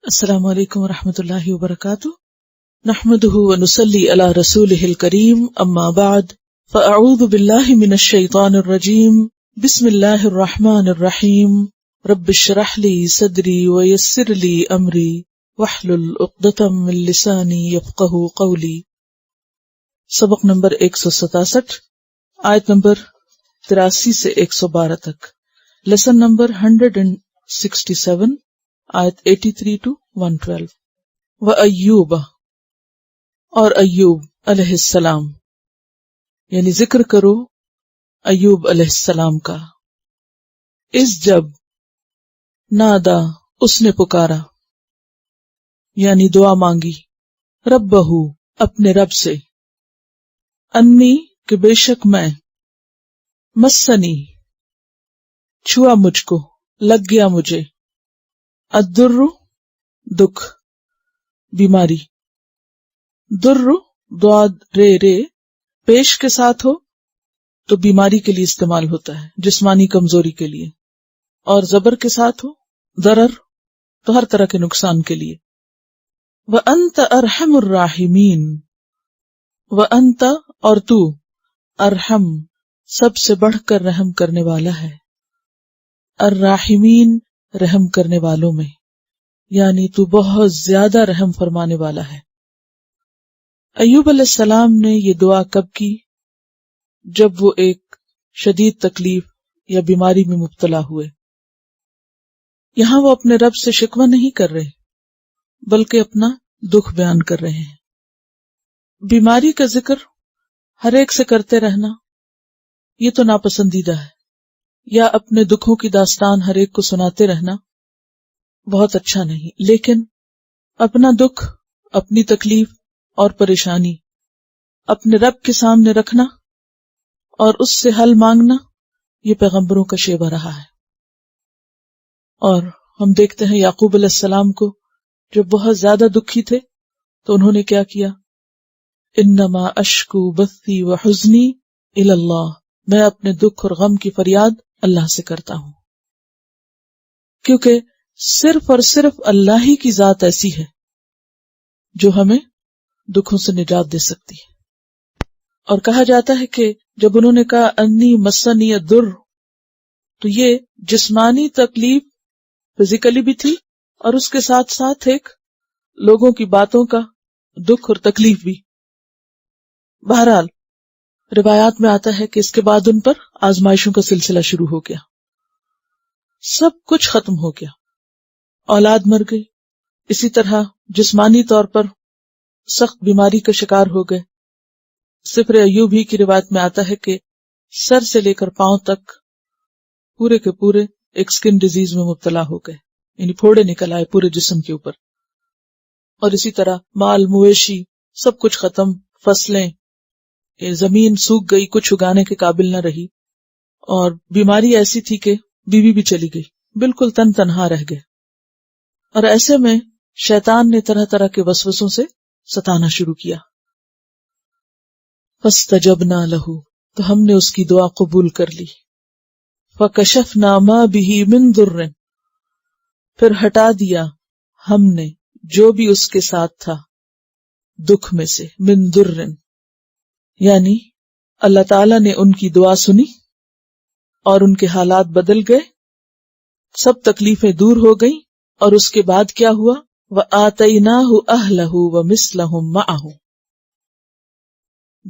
السلام علیکم ورحمۃ اللہ وبرکاتہ، نحمده ونصلی علی رسولہ الکریم، اما بعد فاعوذ باللہ من الشیطان الرجیم، بسم اللہ الرحمن الرحیم، رب اشرح لی صدری ویسر لی امری واحلل عقدۃ من لسانی یفقہوا قولی۔ سبق نمبر 167، آیت نمبر 83 سے 112 تک، لیسن نمبر 167، آیت 83 to 112۔ وَأَيُّوبَ، اور ایوب علیہ السلام، یعنی ذکر کرو ایوب علیہ السلام کا، اس جب نادا، اس نے پکارا، یعنی دعا مانگی، ربہ، اپنے رب سے، انی، کہ بے شک میں، مسنی، چھوا مجھ کو، لگ گیا مجھے، الدر، دکھ، بیماری، در، ضاد رے رے پیش کے ساتھ ہو تو بیماری کے لیے استعمال ہوتا ہے، جسمانی کمزوری کے لیے، اور زبر کے ساتھ ہو ضرر تو ہر طرح کے نقصان کے لیے۔ وَأَنْتَ أَرْحَمُ الرَّاحِمِينَ، وَأَنْتَ، اور تو، ارحم، سب سے بڑھ کر رحم کرنے والا ہے، الراحمین، رحم کرنے والوں میں، یعنی تو بہت زیادہ رحم فرمانے والا ہے۔ ایوب علیہ السلام نے یہ دعا کب کی؟ جب وہ ایک شدید تکلیف یا بیماری میں مبتلا ہوئے۔ یہاں وہ اپنے رب سے شکوہ نہیں کر رہے بلکہ اپنا دکھ بیان کر رہے ہیں۔ بیماری کا ذکر ہر ایک سے کرتے رہنا یہ تو ناپسندیدہ ہے، یا اپنے دکھوں کی داستان ہر ایک کو سناتے رہنا بہت اچھا نہیں، لیکن اپنا دکھ، اپنی تکلیف اور پریشانی اپنے رب کے سامنے رکھنا اور اس سے حل مانگنا، یہ پیغمبروں کا شیوہ رہا ہے۔ اور ہم دیکھتے ہیں یعقوب علیہ السلام کو جب بہت زیادہ دکھی تھے تو انہوں نے کیا کیا؟ انما اشکو بثی وحزنی الی اللہ، میں اپنے دکھ اور غم کی فریاد اللہ سے کرتا ہوں، کیونکہ صرف اور صرف اللہ ہی کی ذات ایسی ہے جو ہمیں دکھوں سے نجات دے سکتی ہے۔ اور کہا جاتا ہے کہ جب انہوں نے کہا انی مسنی الضر، تو یہ جسمانی تکلیف فزیکلی بھی تھی اور اس کے ساتھ ساتھ ایک لوگوں کی باتوں کا دکھ اور تکلیف بھی۔ بہرحال روایات میں آتا ہے کہ اس کے بعد ان پر آزمائشوں کا سلسلہ شروع ہو گیا، سب کچھ ختم ہو گیا، اولاد مر گئی، اسی طرح جسمانی طور پر سخت بیماری کا شکار ہو گئے۔ سفر ایوب ہی کی روایت میں آتا ہے کہ سر سے لے کر پاؤں تک پورے کے پورے ایک سکن ڈیزیز میں مبتلا ہو گئے، یعنی پھوڑے نکل آئے پورے جسم کے اوپر، اور اسی طرح مال مویشی سب کچھ ختم، فصلیں، زمین سوکھ گئی، کچھ اگانے کے قابل نہ رہی، اور بیماری ایسی تھی کہ بیوی بھی چلی گئی، بالکل تنہا رہ گئے۔ اور ایسے میں شیطان نے طرح طرح کے وسوسوں سے ستانا شروع کیا۔ فاستجبنا لہ، تو ہم نے اس کی دعا قبول کر لی۔ فکشفنا ما بہ من ضر، پھر ہٹا دیا ہم نے جو بھی اس کے ساتھ تھا دکھ میں سے، من ضر، یعنی اللہ تعالیٰ نے ان کی دعا سنی اور ان کے حالات بدل گئے، سب تکلیفیں دور ہو گئیں، اور اس کے بعد کیا ہوا؟ وَآتَيْنَاهُ أَهْلَهُ وَمِثْلَهُمْ مَعَهُ،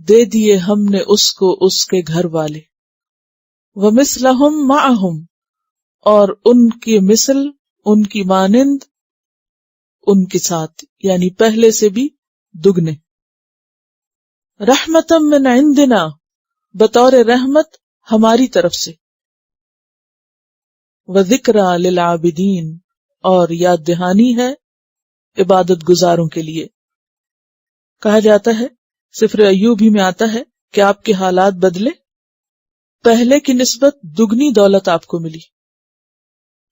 دے دیے ہم نے اس کو اس کے گھر والے، وَمِثْلَهُمْ مَعَهُمْ، اور ان کی مثل، ان کی مانند ان کے ساتھ، یعنی پہلے سے بھی دگنے، رحمتم من عندنا، بطور رحمت ہماری طرف سے، وذکریٰ للعابدین، اور یاد دہانی ہے عبادت گزاروں کے لیے۔ کہا جاتا ہے، سفر ایوب ہی میں آتا ہے کہ آپ کے حالات بدلے، پہلے کی نسبت دگنی دولت آپ کو ملی۔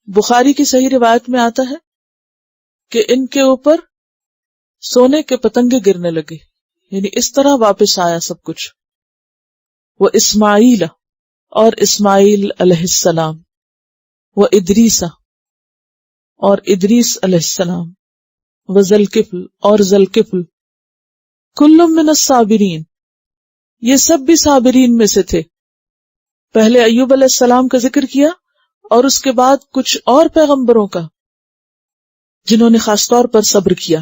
بخاری کی صحیح روایت میں آتا ہے کہ ان کے اوپر سونے کے پتنگے گرنے لگے، یعنی اس طرح واپس آیا سب کچھ۔ وہ اسماعیل، اور اسماعیل علیہ السلام، وہ ادریس، اور ادریس علیہ السلام، وذلکفل اور ذلکفل، کل من الصابرین، یہ سب بھی صابرین میں سے تھے. پہلے ایوب علیہ السلام کا ذکر کیا اور اس کے بعد کچھ اور پیغمبروں کا جنہوں نے خاص طور پر صبر کیا،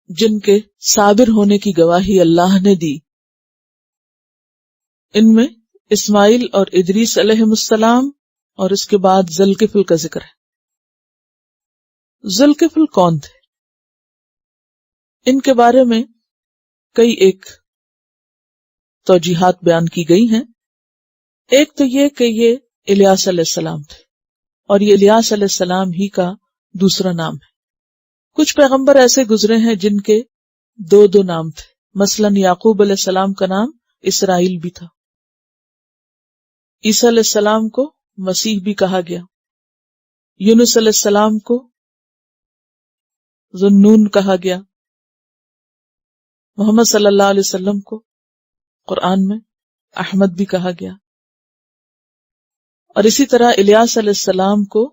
جن کے صابر ہونے کی گواہی اللہ نے دی. ان میں اسماعیل اور ادریس علیہم السلام اور اس کے بعد ذوالکفل کا ذکر ہے. ذوالکفل کون تھے؟ ان کے بارے میں کئی ایک توجیحات بیان کی گئی ہیں. ایک تو یہ کہ یہ الیاس علیہ السلام تھے اور یہ الیاس علیہ السلام ہی کا دوسرا نام ہے. کچھ پیغمبر ایسے گزرے ہیں جن کے دو دو نام تھے. مثلا یعقوب علیہ السلام کا نام اسرائیل بھی تھا. عیسیٰ علیہ السلام کو مسیح بھی کہا گیا. یونس علیہ السلام کو ذوالنون کہا گیا. محمد صلی اللہ علیہ وسلم کو قرآن میں احمد بھی کہا گیا. اور اسی طرح الیاس علیہ السلام کو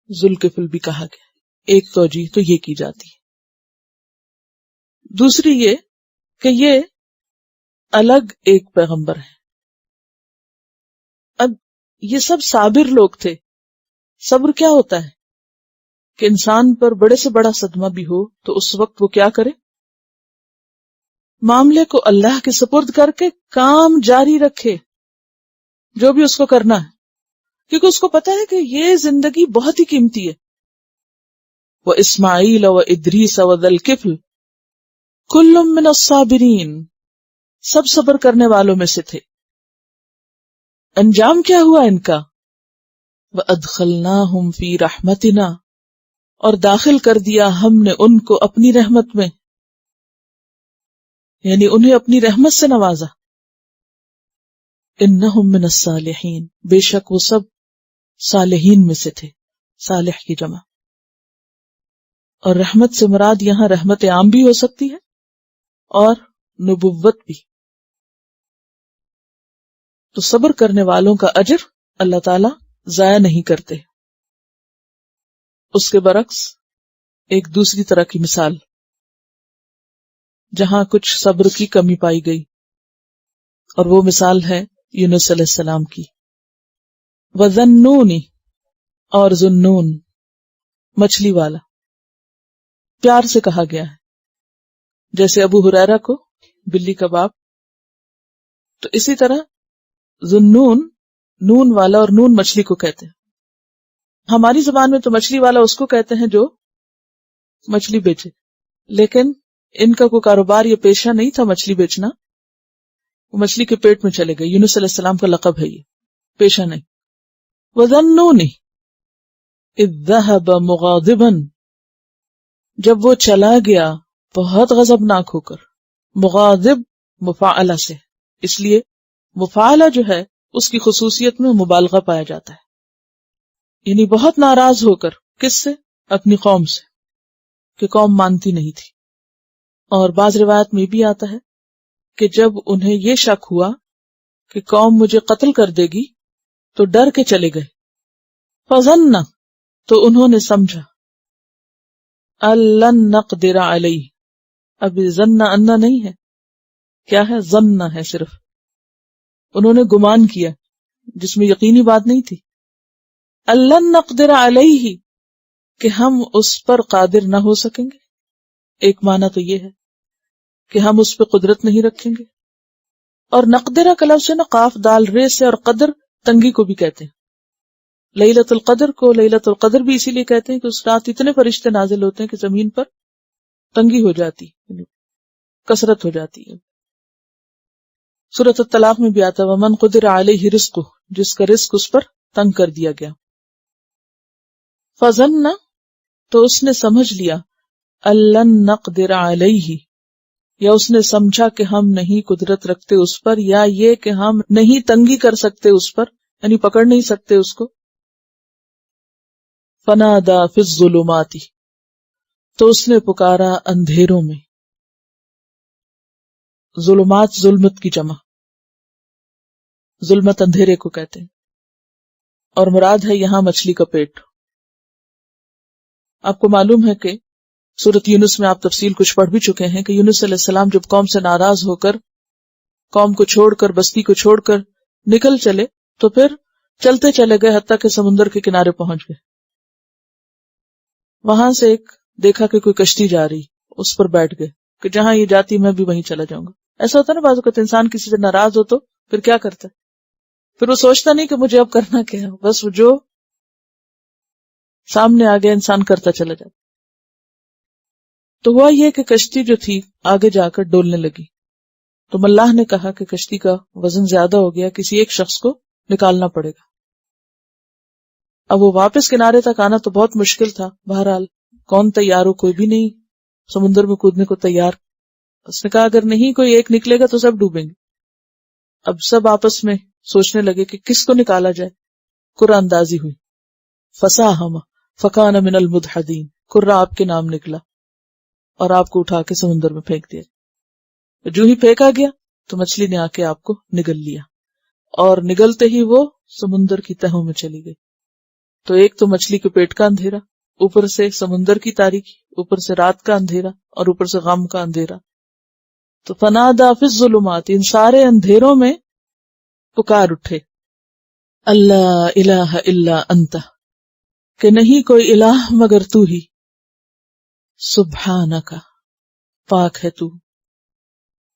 ذوالکفل بھی کہا گیا. ایک توجیہ تو یہ کی جاتی ہے. دوسری یہ کہ یہ الگ ایک پیغمبر ہے. اب یہ سب صابر لوگ تھے. صبر کیا ہوتا ہے کہ انسان پر بڑے سے بڑا صدمہ بھی ہو تو اس وقت وہ کیا کرے؟ معاملے کو اللہ کے سپرد کر کے کام جاری رکھے جو بھی اس کو کرنا ہے، کیونکہ اس کو پتا ہے کہ یہ زندگی بہت ہی قیمتی ہے. وہ اسماعیل و ادریس و ذوالکفل کل من الصابرین، سب صبر کرنے والوں میں سے تھے. انجام کیا ہوا ان کا؟ وَأَدْخَلْنَاهُمْ فِي رَحْمَتِنَا، اور داخل کر دیا ہم نے ان کو اپنی رحمت میں، یعنی انہیں اپنی رحمت سے نوازا. انہم من الصالحین، بے شک وہ سب صالحین میں سے تھے. صالح کی جمع. اور رحمت سے مراد یہاں رحمت عام بھی ہو سکتی ہے اور نبوت بھی. تو صبر کرنے والوں کا اجر اللہ تعالی ضائع نہیں کرتے. اس کے برعکس ایک دوسری طرح کی مثال جہاں کچھ صبر کی کمی پائی گئی، اور وہ مثال ہے یونس علیہ السلام کی. وَذَنُّونِ، اور ذُنُّون، مچھلی والا، پیار سے کہا گیا ہے. جیسے ابو ہریرہ کو بلی کا باپ، تو اسی طرح ذُنُّون نون والا، اور نون مچھلی کو کہتے ہیں. ہماری زبان میں تو مچھلی والا اس کو کہتے ہیں جو مچھلی بیچے، لیکن ان کا کوئی کاروبار یا پیشہ نہیں تھا مچھلی بیچنا. وہ مچھلی کے پیٹ میں چلے گئے. یونس علیہ السلام کا لقب ہے، یہ پیشہ نہیں. وَذَنُّونِ اِذْ ذَهَبَ مُغَاضِبًا، جب وہ چلا گیا بہت غضبناک ہو کر. مغاضب مفاعلہ سے، اس لیے مفاعلہ جو ہے اس کی خصوصیت میں مبالغہ پایا جاتا ہے. یعنی بہت ناراض ہو کر. کس سے؟ اپنی قوم سے، کہ قوم مانتی نہیں تھی. اور بعض روایت میں بھی آتا ہے کہ جب انہیں یہ شک ہوا کہ قوم مجھے قتل کر دے گی تو ڈر کے چلے گئے. فظن، تو انہوں نے سمجھا. لن نقدر علیہ، ابھی ظن انا نہیں ہے، کیا ہے؟ ظن ہے صرف. انہوں نے گمان کیا جس میں یقینی بات نہیں تھی. لن نقدر علیہ، کہ ہم اس پر قادر نہ ہو سکیں گے. ایک معنی تو یہ ہے کہ ہم اس پہ قدرت نہیں رکھیں گے. اور نقدرہ کا لفظ ہے نا، قاف دال رے سے، اور قدر تنگی کو بھی کہتے ہیں. لیلۃ القدر کو لیلۃ القدر بھی اسی لیے کہتے ہیں کہ اس رات اتنے فرشتے نازل ہوتے ہیں کہ زمین پر تنگی ہو جاتی، کثرت ہو جاتی ہے. سورۃ الطلاق میں بھی آتا ہے وَمَنْ قُدِرَ عَلَيْهِ رِزْقُهُ، جس کا رزق اس پر تنگ کر دیا گیا. فَظَنَّ، تو اس نے سمجھ لیا. أَلَّن نَقْدِرَ عَلَيْهِ، یا اس نے سمجھا کہ ہم نہیں قدرت رکھتے اس پر، یا یہ کہ ہم نہیں تنگی کر سکتے اس پر، یعنی پکڑ نہیں سکتے اس کو. فَنَادَى فِي الظُّلُمَاتِ، تو اس نے پکارا اندھیروں میں. ظلمات ظلمت کی جمع، ظلمت اندھیرے کو کہتے ہیں، اور مراد ہے یہاں مچھلی کا پیٹ. آپ کو معلوم ہے کہ سورۃ یونس میں آپ تفصیل کچھ پڑھ بھی چکے ہیں کہ یونس علیہ السلام جب قوم سے ناراض ہو کر قوم کو چھوڑ کر بستی کو چھوڑ کر نکل چلے تو پھر چلتے چلے گئے حتیٰ کہ سمندر کے کنارے پہنچ گئے. وہاں سے ایک دیکھا کہ کوئی کشتی جا رہی، اس پر بیٹھ گئے کہ جہاں یہ جاتی میں بھی وہیں چلا جاؤں گا. ایسا ہوتا ہے نا بعض اوقات انسان کسی سے ناراض ہو تو پھر کیا کرتا ہے، پھر وہ سوچتا نہیں کہ مجھے اب کرنا کیا ہے، بس وہ جو سامنے آ گیا انسان کرتا چلا جاتا. تو ہوا یہ کہ کشتی جو تھی آگے جا کر ڈولنے لگی، تو ملاح نے کہا کہ کشتی کا وزن زیادہ ہو گیا، کسی ایک شخص کو نکالنا پڑے گا. اب وہ واپس کنارے تک آنا تو بہت مشکل تھا. بہرحال کون تیار ہو، کوئی بھی نہیں سمندر میں کودنے کو تیار. اس نے کہا اگر نہیں کوئی ایک نکلے گا تو سب ڈوبیں گے. اب سب آپس میں سوچنے لگے کہ کس کو نکالا جائے. قرآن اندازی ہوئی، فساہم فکان من المدحدین، قرہ آپ کے نام نکلا اور آپ کو اٹھا کے سمندر میں پھینک دیا. جو ہی پھینکا گیا تو مچھلی نے آ کے آپ کو نگل لیا، اور نگلتے ہی وہ سمندر کی تہوں میں چلی گئی. تو ایک تو مچھلی کے پیٹ کا اندھیرا، اوپر سے سمندر کی تاریکی، اوپر سے رات کا اندھیرا، اور اوپر سے غم کا اندھیرا. تو فنادا فی الظلمات، ان سارے اندھیروں میں پکار اٹھے، اللہ الہ الا انت، کہ نہیں کوئی الہ مگر تو ہی، سبحانک، پاک ہے تو،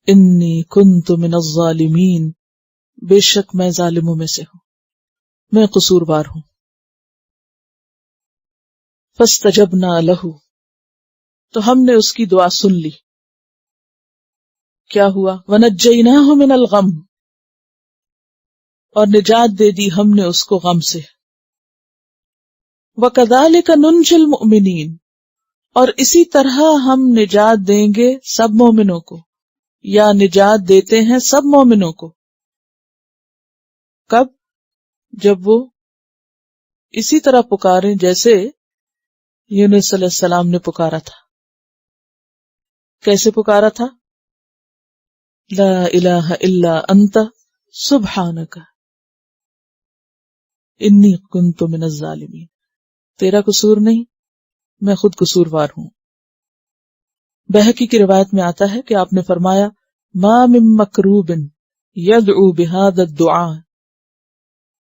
انی کنت من الظالمین، بے شک میں ظالموں میں سے ہوں، میں قصوروار ہوں. فاستجبنا لہ، تو ہم نے اس کی دعا سن لی. کیا ہوا؟ ونجیناہ من الغم، اور نجات دے دی ہم نے اس کو غم سے. وکذالک ننجی المؤمنین، اور اسی طرح ہم نجات دیں گے سب مومنوں کو، یا نجات دیتے ہیں سب مومنوں کو. کب؟ جب وہ اسی طرح پکاریں جیسے یونس علیہ السلام نے پکارا تھا. کیسے پکارا تھا؟ لا الہ الا انت سبحانک انی کنت من الظالمین، تیرا قصور نہیں، میں خود قصوروار ہوں. بہقی کی روایت میں آتا ہے کہ آپ نے فرمایا ما من مکروب یدعو بہذا الدعاء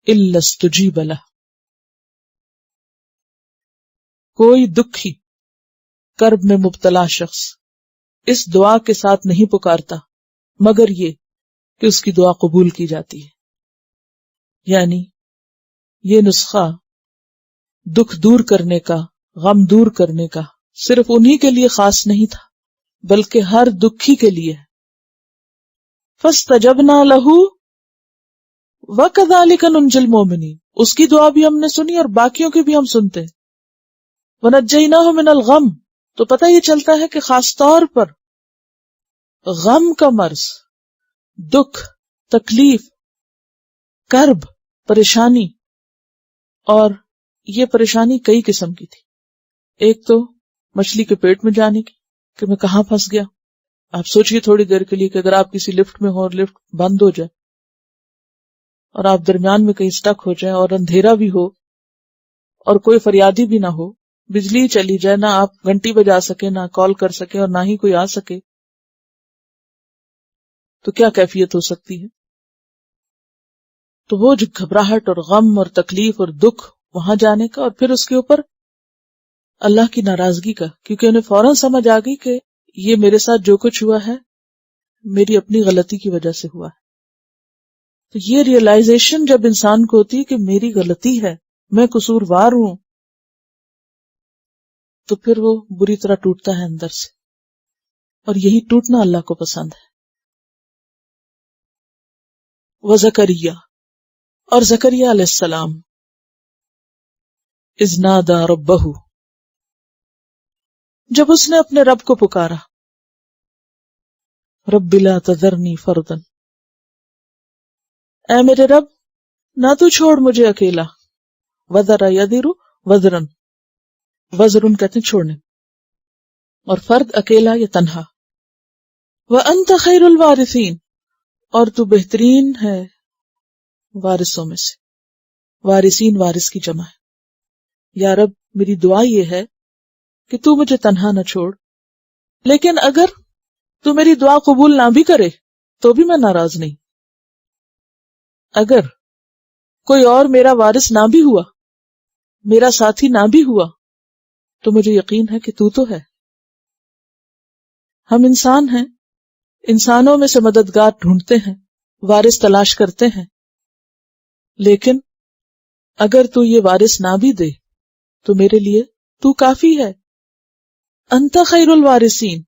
الا استجیب لہ، کوئی دکھی کرب میں مبتلا شخص اس دعا کے ساتھ نہیں پکارتا مگر یہ کہ اس کی دعا قبول کی جاتی ہے. یعنی یہ نسخہ دکھ دور کرنے کا، غم دور کرنے کا صرف انہی کے لیے خاص نہیں تھا بلکہ ہر دکھی کے لیے. فاستجبنا لہ وکذالک ننجی المؤمنین، اس کی دعا بھی ہم نے سنی اور باقیوں کی بھی ہم سنتے ہیں. ونجیناہ من الغم، تو پتہ یہ چلتا ہے کہ خاص طور پر غم کا مرض، دکھ، تکلیف، کرب، پریشانی، اور یہ پریشانی کئی قسم کی تھی. ایک تو مچھلی کے پیٹ میں جانے کی کہ میں کہاں پھنس گیا. آپ سوچئے تھوڑی دیر کے لیے کہ اگر آپ کسی لفٹ میں ہو اور لفٹ بند ہو جائے اور آپ درمیان میں کہیں سٹک ہو جائیں اور اندھیرا بھی ہو اور کوئی فریادی بھی نہ ہو، بجلی چلی جائے، نہ آپ گھنٹی بجا سکے، نہ کال کر سکے اور نہ ہی کوئی آ سکے، تو کیا کیفیت ہو سکتی ہے. تو وہ جو گھبراہٹ اور غم اور تکلیف اور دکھ وہاں جانے کا، اور پھر اس کے اوپر اللہ کی ناراضگی کا، کیونکہ انہیں فوراً سمجھ آ گئی کہ یہ میرے ساتھ جو کچھ ہوا ہے میری اپنی غلطی کی وجہ سے ہوا ہے. تو یہ ریئلائزیشن جب انسان کو ہوتی ہے کہ میری غلطی ہے، میں قصوروار ہوں، تو پھر وہ بری طرح ٹوٹتا ہے اندر سے، اور یہی ٹوٹنا اللہ کو پسند ہے. وزکریا، اور زکریا علیہ السلام، اذ نادى ربہ، جب اس نے اپنے رب کو پکارا، رب لا تذرنی فردا، اے میرے رب نہ تو چھوڑ مجھے اکیلا. وذر یذر وذرن، وذرن کہتے ہیں چھوڑنے، اور فرد اکیلا یا تنہا. وانت خیر الوارثین، اور تو بہترین ہے وارثوں میں سے. وارثین وارث کی جمع ہے. یا رب میری دعا یہ ہے کہ تو مجھے تنہا نہ چھوڑ، لیکن اگر تو میری دعا قبول نہ بھی کرے تو بھی میں ناراض نہیں. اگر کوئی اور میرا وارث نہ بھی ہوا، میرا ساتھی نہ بھی ہوا، تو مجھے یقین ہے کہ تو ہے. ہم انسان ہیں، انسانوں میں سے مددگار ڈھونڈتے ہیں، وارث تلاش کرتے ہیں، لیکن اگر تو یہ وارث نہ بھی دے تو میرے لیے تو کافی ہے. انت خیر الوارثین،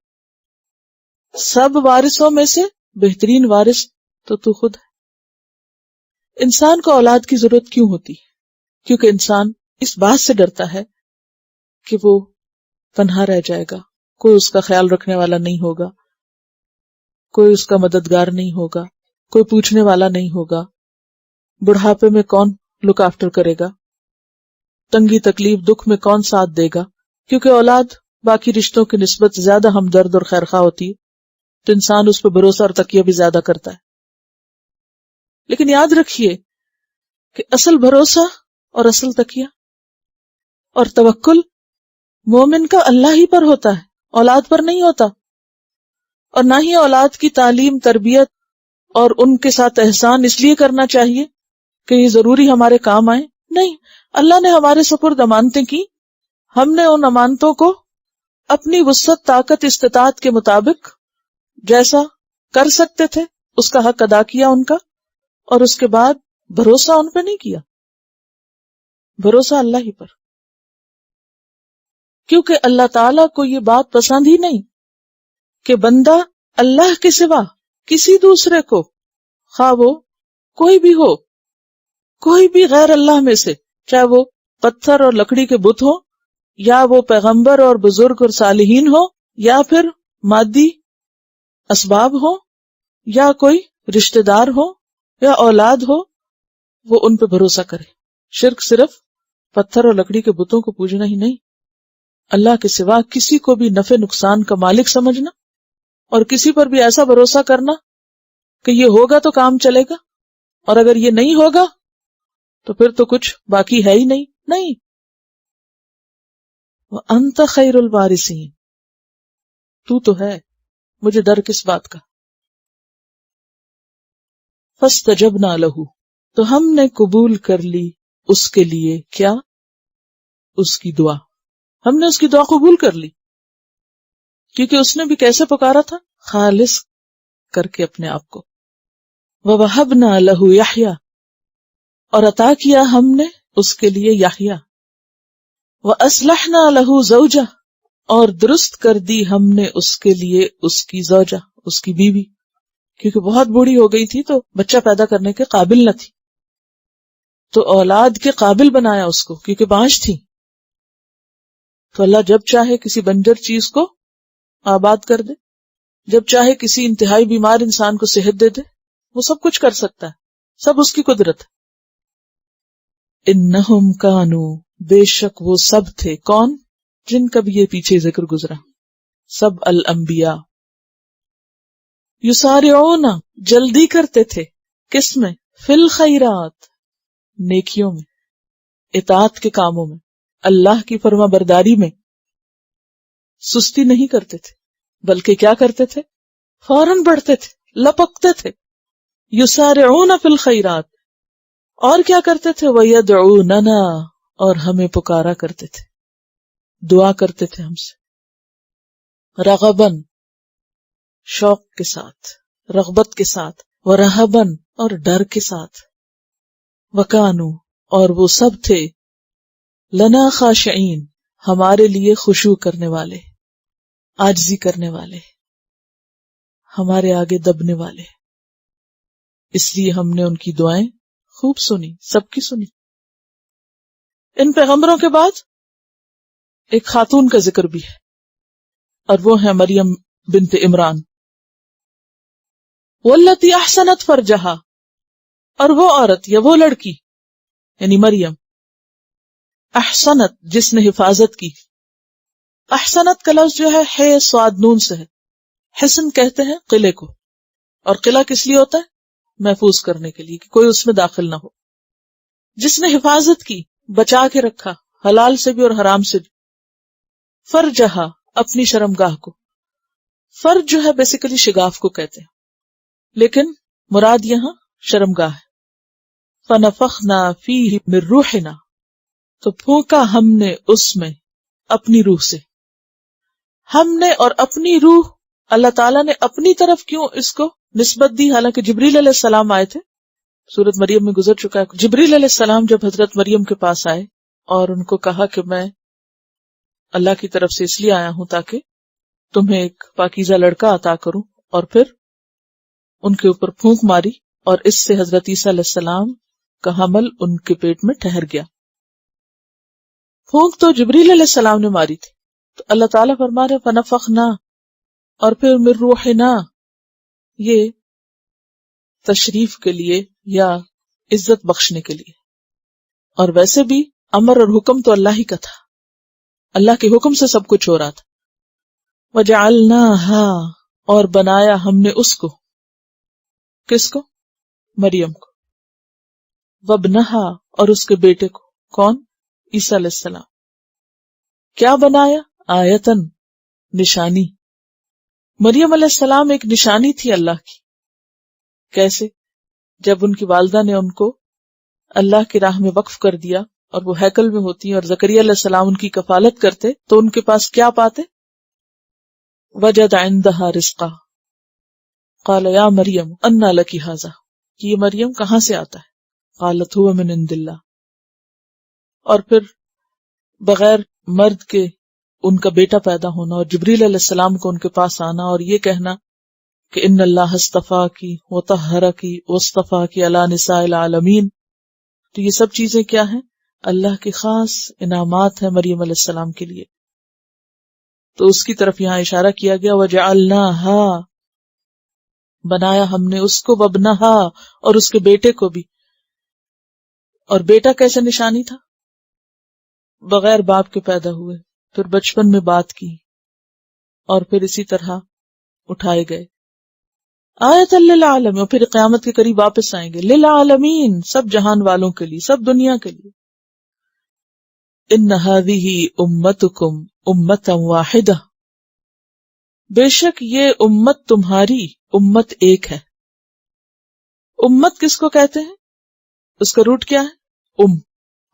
سب وارثوں میں سے بہترین وارث تو خود ہے. انسان کو اولاد کی ضرورت کیوں ہوتی؟ کیونکہ انسان اس بات سے ڈرتا ہے کہ وہ تنہا رہ جائے گا، کوئی اس کا خیال رکھنے والا نہیں ہوگا، کوئی اس کا مددگار نہیں ہوگا، کوئی پوچھنے والا نہیں ہوگا، بڑھاپے میں کون لک آفٹر کرے گا، تنگی تکلیف دکھ میں کون ساتھ دے گا. کیونکہ اولاد باقی رشتوں کی نسبت زیادہ ہمدرد اور خیرخواہ ہوتی ہے، تو انسان اس پہ بھروسہ اور تکیہ بھی زیادہ کرتا ہے. لیکن یاد رکھیے کہ اصل بھروسہ اور اصل تکیہ اور توکل مومن کا اللہ ہی پر ہوتا ہے، اولاد پر نہیں ہوتا. اور نہ ہی اولاد کی تعلیم تربیت اور ان کے ساتھ احسان اس لیے کرنا چاہیے کہ یہ ضروری ہمارے کام آئے. نہیں، اللہ نے ہمارے سپرد امانتیں کی، ہم نے ان امانتوں کو اپنی وسعت طاقت استطاعت کے مطابق جیسا کر سکتے تھے اس کا حق ادا کیا ان کا، اور اس کے بعد بھروسہ ان پہ نہیں کیا، بھروسہ اللہ ہی پر. کیونکہ اللہ تعالیٰ کو یہ بات پسند ہی نہیں کہ بندہ اللہ کے سوا کسی دوسرے کو، خواہ وہ کوئی بھی ہو، کوئی بھی غیر اللہ میں سے، چاہے وہ پتھر اور لکڑی کے بت ہو، یا وہ پیغمبر اور بزرگ اور صالحین ہو، یا پھر مادی اسباب ہو، یا کوئی رشتہ دار ہو، یا اولاد ہو، وہ ان پہ بھروسہ کرے. شرک صرف پتھر اور لکڑی کے بتوں کو پوجنا ہی نہیں، اللہ کے سوا کسی کو بھی نفع نقصان کا مالک سمجھنا اور کسی پر بھی ایسا بھروسہ کرنا کہ یہ ہوگا تو کام چلے گا، اور اگر یہ نہیں ہوگا تو پھر تو کچھ باقی ہے ہی نہیں. نہیں، وَأَنْتَ خَيْرُ الْوَارِثِينَ، تو ہے، مجھے ڈر کس بات کا. فَاسْتَجَبْنَا لَهُ، تو ہم نے قبول کر لی اس کے لیے کیا؟ اس کی دعا. ہم نے اس کی دعا قبول کر لی، کیونکہ اس نے بھی کیسے پکارا تھا؟ خالص کر کے اپنے آپ کو. وَوَهَبْنَا لَهُ يَحْيَىٰ، اور عطا کیا ہم نے اس کے لیے یحییٰ. وَأَصْلَحْنَا لَهُ زَوْجَهُ، اور درست کر دی ہم نے اس کے لیے اس کی زوجہ، اس کی بیوی، کیونکہ بہت بوڑھی ہو گئی تھی تو بچہ پیدا کرنے کے قابل نہ تھی، تو اولاد کے قابل بنایا اس کو، کیونکہ بانجھ تھی. تو اللہ جب چاہے کسی بنجر چیز کو آباد کر دے، جب چاہے کسی انتہائی بیمار انسان کو صحت دے دے، وہ سب کچھ کر سکتا ہے، سب اس کی قدرت ہے. انہم کانو، بے شک وہ سب تھے، کون؟ جن کا بھی یہ پیچھے ذکر گزرا، سب الانبیاء، یسارعون، جلدی کرتے تھے، کس میں؟ فی الخیرات، نیکیوں میں، اطاعت کے کاموں میں، اللہ کی فرما برداری میں. سستی نہیں کرتے تھے، بلکہ کیا کرتے تھے؟ فوراً بڑھتے تھے، لپکتے تھے. یسارعون فی الخیرات، اور کیا کرتے تھے؟ وَيَدْعُونَنَا، اور ہمیں پکارا کرتے تھے، دعا کرتے تھے ہم سے. رغباً، شوق کے ساتھ، رغبت کے ساتھ، ورہباً، اور ڈر کے ساتھ. وَكَانُوا، اور وہ سب تھے، لنا خاشعین، ہمارے لیے خشوع کرنے والے، عاجزی کرنے والے، ہمارے آگے دبنے والے. اس لیے ہم نے ان کی دعائیں خوب سنی، سب کی سنی. ان پیغمبروں کے بعد ایک خاتون کا ذکر بھی ہے، اور وہ ہے مریم بنت عمران. واللتی احسنت فرجہا، اور وہ عورت یا وہ لڑکی یعنی مریم، احسنت جس نے حفاظت کی. احسنت کا لفظ جو ہے ہے صاد نون سے ہے. حسن کہتے ہیں قلعے کو، اور قلعہ کس لیے ہوتا ہے؟ محفوظ کرنے کے لیے، کہ کوئی اس میں داخل نہ ہو. جس نے حفاظت کی، بچا کے رکھا، حلال سے بھی اور حرام سے بھی. فرجہا اپنی شرمگاہ کو. فرج جو ہے بیسیکلی شگاف کو کہتے ہیں، لیکن مراد یہاں شرمگاہ ہے. فنفخنا فیہ من روحنا، تو پھونکا ہم نے اس میں اپنی روح سے. ہم نے اور اپنی روح، اللہ تعالیٰ نے اپنی طرف کیوں اس کو نسبت دی؟ حالانکہ جبریل علیہ السلام آئے تھے، سورۃ مریم میں گزر چکا ہے. جبریل علیہ السلام جب حضرت مریم کے پاس آئے اور ان کو کہا کہ میں اللہ کی طرف سے اس لیے آیا ہوں تاکہ تمہیں ایک پاکیزہ لڑکا عطا کروں، اور پھر ان کے اوپر پھونک ماری اور اس سے حضرت عیسیٰ علیہ السلام کا حمل ان کے پیٹ میں ٹھہر گیا. پھونک تو جبریل علیہ السلام نے ماری تھی، تو اللہ تعالیٰ فرما رہے فنفخنا، اور پھر من روحنا، یہ تشریف کے لیے یا عزت بخشنے کے لیے. اور ویسے بھی امر اور حکم تو اللہ ہی کا تھا، اللہ کے حکم سے سب کچھ ہو رہا تھا. وَجَعَلْنَاهَا، اور بنایا ہم نے اس کو، کس کو؟ مریم کو. وَابْنَهَا، اور اس کے بیٹے کو، کون؟ عیسیٰ علیہ السلام. کیا بنایا؟ آیتن، نشانی. مریم علیہ السلام ایک نشانی تھی اللہ کی. کیسے؟ جب ان کی والدہ نے ان کو اللہ کی راہ میں وقف کر دیا اور وہ ہیکل میں ہوتی اور زکریا علیہ السلام ان کی کفالت کرتے، تو ان کے پاس کیا پاتے؟ وجد عندها رزقا قال یا مریم انا لکی ھذا، کہ یہ مریم کہاں سے آتا ہے؟ قالت هو من عند اللہ. اور پھر بغیر مرد کے ان کا بیٹا پیدا ہونا اور جبریل علیہ السلام کو ان کے پاس آنا اور یہ کہنا کہ ان اللہ اصطفاکی وطہرکی واصطفاکی علی نساء العالمین. تو یہ سب چیزیں کیا ہیں؟ اللہ کی خاص انعامات ہیں مریم علیہ السلام کے لیے. تو اس کی طرف یہاں اشارہ کیا گیا وجعلناها، بنایا ہم نے اس کو، وابنها، اور اس کے بیٹے کو بھی. اور بیٹا کیسے نشانی تھا؟ بغیر باپ کے پیدا ہوئے، پھر بچپن میں بات کی اور پھر اسی طرح اٹھائے گئے. آیت للعالمین، اور پھر قیامت کے قریب واپس آئیں گے. للعالمین، سب جہان والوں کے لیے، سب دنیا کے لیے. ان ھذہ امتکم امۃ واحدہ، بے شک یہ امت تمہاری امت ایک ہے. امت کس کو کہتے ہیں؟ اس کا روٹ کیا ہے؟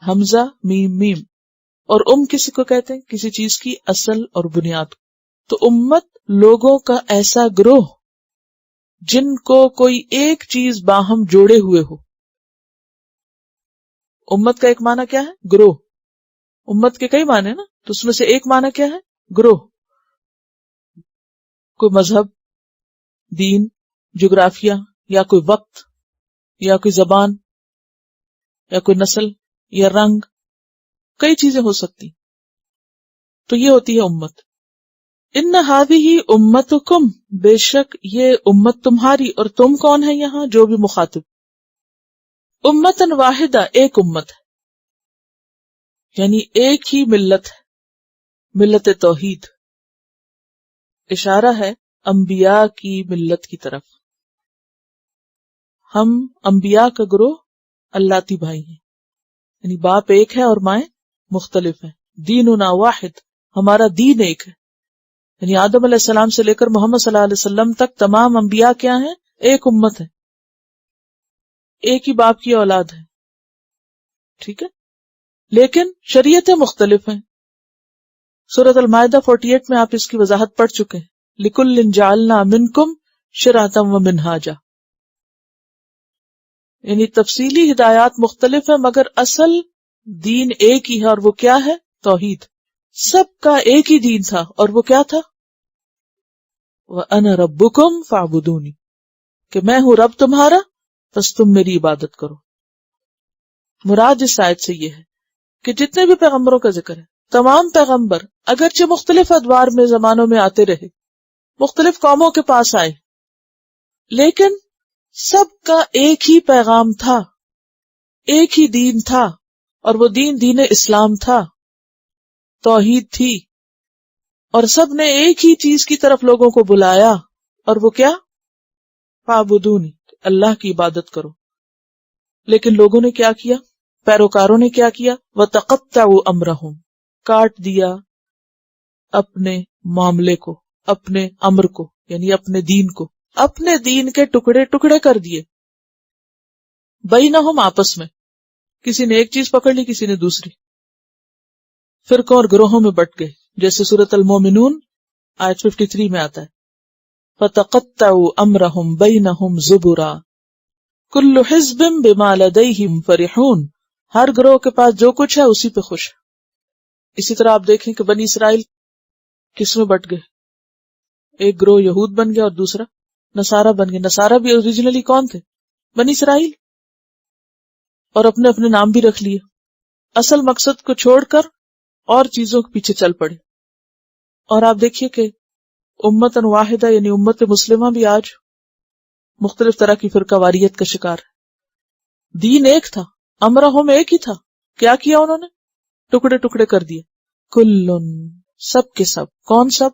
حمزہ میم میم. اور کسی کو کہتے ہیں؟ کسی چیز کی اصل اور بنیاد. تو امت لوگوں کا ایسا گروہ جن کو کوئی ایک چیز باہم جوڑے ہوئے ہو. امت کا ایک معنی کیا ہے؟ گروہ. امت کے کئی معنی نا، تو اس میں سے ایک معنی کیا ہے؟ گروہ. کوئی مذہب، دین، جغرافیہ، یا کوئی وقت، یا کوئی زبان، یا کوئی نسل، یا رنگ، کئی چیزیں ہو سکتی. تو یہ ہوتی ہے امت. ان ھذہ امتکم، بے شک یہ امت تمہاری، اور تم کون ہے یہاں؟ جو بھی مخاطب. امتن واحدہ، ایک امت ہے، یعنی ایک ہی ملت ہے، ملت توحید. اشارہ ہے انبیاء کی ملت کی طرف. ہم انبیاء کا گروہ اللتی بھائی ہیں، یعنی باپ ایک ہے اور مائیں مختلف ہیں. دیننا واحد، ہمارا دین ایک ہے. یعنی آدم علیہ السلام سے لے کر محمد صلی اللہ علیہ وسلم تک تمام انبیاء کیا ہیں؟ ایک امت ہے، ایک ہی باپ کی اولاد ہے. ٹھیک ہے، لیکن شریعتیں مختلف ہیں. سورۃ المائدہ 48 میں آپ اس کی وضاحت پڑھ چکے ہیں. لِكُلٍّ جَعَلْنَا مِنْكُمْ شِرْعَةً وَمِنْهَاجًا، یعنی تفصیلی ہدایات مختلف ہیں مگر اصل دین ایک ہی ہے، اور وہ کیا ہے؟ توحید. سب کا ایک ہی دین تھا، اور وہ کیا تھا؟ وَأَنَا رَبُّكُمْ فَاعْبُدُونِ، کہ میں ہوں رب تمہارا، بس تم میری عبادت کرو. مراد اس آیت سے یہ ہے کہ جتنے بھی پیغمبروں کا ذکر ہے، تمام پیغمبر اگرچہ مختلف ادوار میں زمانوں میں آتے رہے، مختلف قوموں کے پاس آئے، لیکن سب کا ایک ہی پیغام تھا، ایک ہی دین تھا، اور وہ دین اسلام تھا، توحید تھی. اور سب نے ایک ہی چیز کی طرف لوگوں کو بلایا، اور وہ کیا؟ فاعبدونی، اللہ کی عبادت کرو. لیکن لوگوں نے کیا کیا؟ پیروکاروں نے کیا کیا؟ وَتَقَطَّعُوا أَمْرَهُمْ، کاٹ دیا اپنے معاملے کو، اپنے امر کو، یعنی اپنے دین کو، اپنے دین کے ٹکڑے ٹکڑے کر دیے، بینہم آپس میں، کسی نے ایک چیز پکڑ لی، کسی نے دوسری، فرقوں اور گروہوں میں بٹ گئے، جیسے سورۃ المومنون آیت 53 میں آتا ہے فَتَقَطَّعُوا أَمْرَهُمْ بَيْنَهُمْ زُبُرًا كُلُّ حِزْبٍ بِمَا لَدَيْهِمْ فَرِحُونَ، ہر گروہ کے پاس جو کچھ ہے اسی پہ خوش ہے۔ اسی طرح آپ دیکھیں کہ بنی اسرائیل کس میں بٹ گئے، ایک گروہ یہود بن گیا اور دوسرا نصارہ بن گئے۔ نصارہ بھی اوریجنلی کون تھے؟ بنی اسرائیل، اور اپنے اپنے نام بھی رکھ لیے، اصل مقصد کو چھوڑ کر اور چیزوں کے پیچھے چل پڑے۔ اور آپ دیکھیے کہ امتاً واحدہ یعنی امت مسلمہ بھی آج مختلف طرح کی فرقہ واریت کا شکار ہے۔ دین ایک تھا، امرہم ایک ہی تھا، کیا کیا انہوں نے؟ ٹکڑے ٹکڑے کر دیے۔ کلن، سب کے سب، کون سب؟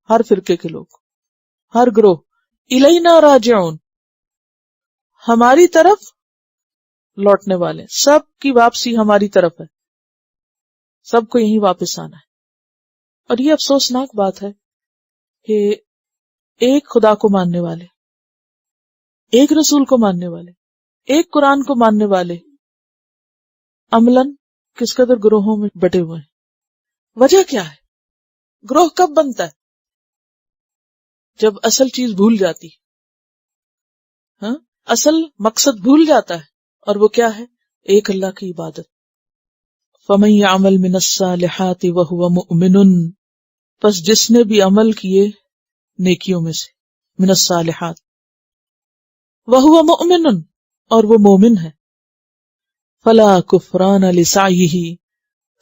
ہر فرقے کے لوگ، ہر گروہ، الینا راجعون، ہماری طرف لوٹنے والے، سب کی واپسی ہماری طرف ہے، سب کو یہیں واپس آنا ہے۔ اور یہ افسوسناک بات ہے کہ ایک خدا کو ماننے والے، ایک رسول کو ماننے والے، ایک قرآن کو ماننے والے عملاً کس قدر گروہوں میں بٹے ہوئے ہیں۔ وجہ کیا ہے؟ گروہ کب بنتا ہے؟ جب اصل چیز بھول جاتی، ہاں، اصل مقصد بھول جاتا ہے، اور وہ کیا ہے؟ ایک اللہ کی عبادت۔ فَمَن يَعْمَلْ مِنَ الصَّالِحَاتِ وَهُوَ مُؤْمِنٌ، پس جس نے بھی عمل کیے نیکیوں میں سے، من الصالحات، وَهُوَ مُؤْمِنٌ، اور وہ مومن ہے، فَلَا كُفْرَانَ لِسَعْيِهِ،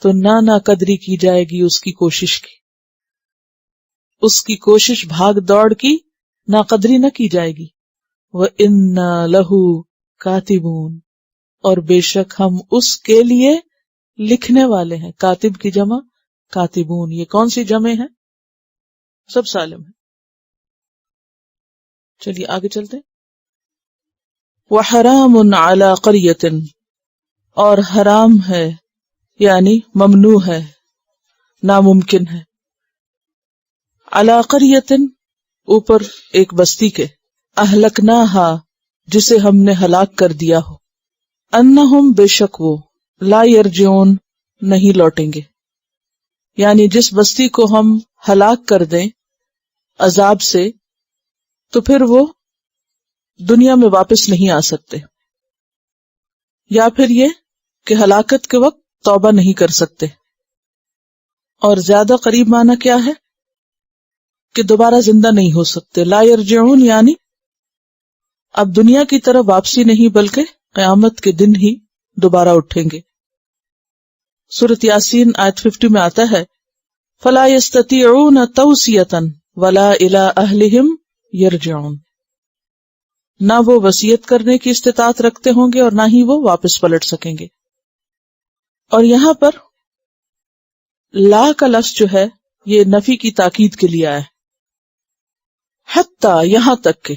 تو نہ قدری کی جائے گی اس کی کوشش کی، اس کی کوشش بھاگ دوڑ کی نہ قدری نہ کی جائے گی۔ وَإِنَّا لَهُ كَاتِبُونَ، اور بے شک ہم اس کے لیے لکھنے والے ہیں۔ کاتب کی جمع کاتبون، یہ کون سی جمع ہے؟ سب سالم ہے۔ چلیے آگے چلتے ہیں۔ وَحَرَامٌ عَلَى قَرْيَةٍ، اور حرام ہے یعنی ممنوع ہے، ناممکن ہے، عَلَى قَرْيَةٍ، اوپر ایک بستی کے، أَهْلَكْنَاهَا، جسے ہم نے ہلاک کر دیا ہو، انہم، بے شک وہ، لا یرجعون، نہیں لوٹیں گے، یعنی جس بستی کو ہم ہلاک کر دیں عذاب سے تو پھر وہ دنیا میں واپس نہیں آ سکتے، یا پھر یہ کہ ہلاکت کے وقت توبہ نہیں کر سکتے۔ اور زیادہ قریب معنی کیا ہے؟ کہ دوبارہ زندہ نہیں ہو سکتے۔ لا یرجعون یعنی اب دنیا کی طرف واپسی نہیں، بلکہ قیامت کے دن ہی دوبارہ اٹھیں گے۔ سورۃ یاسین آیت 50 میں آتا ہے فَلَا يَسْتَطِيعُونَ تَوْصِيَةً وَلَا إِلَىٰ أَهْلِهِمْ يَرْجِعُونَ، نہ وہ وصیت کرنے کی استطاعت رکھتے ہوں گے اور نہ ہی وہ واپس پلٹ سکیں گے۔ اور یہاں پر لا کا لفظ جو ہے یہ نفی کی تاکید کے لیے آیا ہے، حتیٰ، یہاں تک کہ،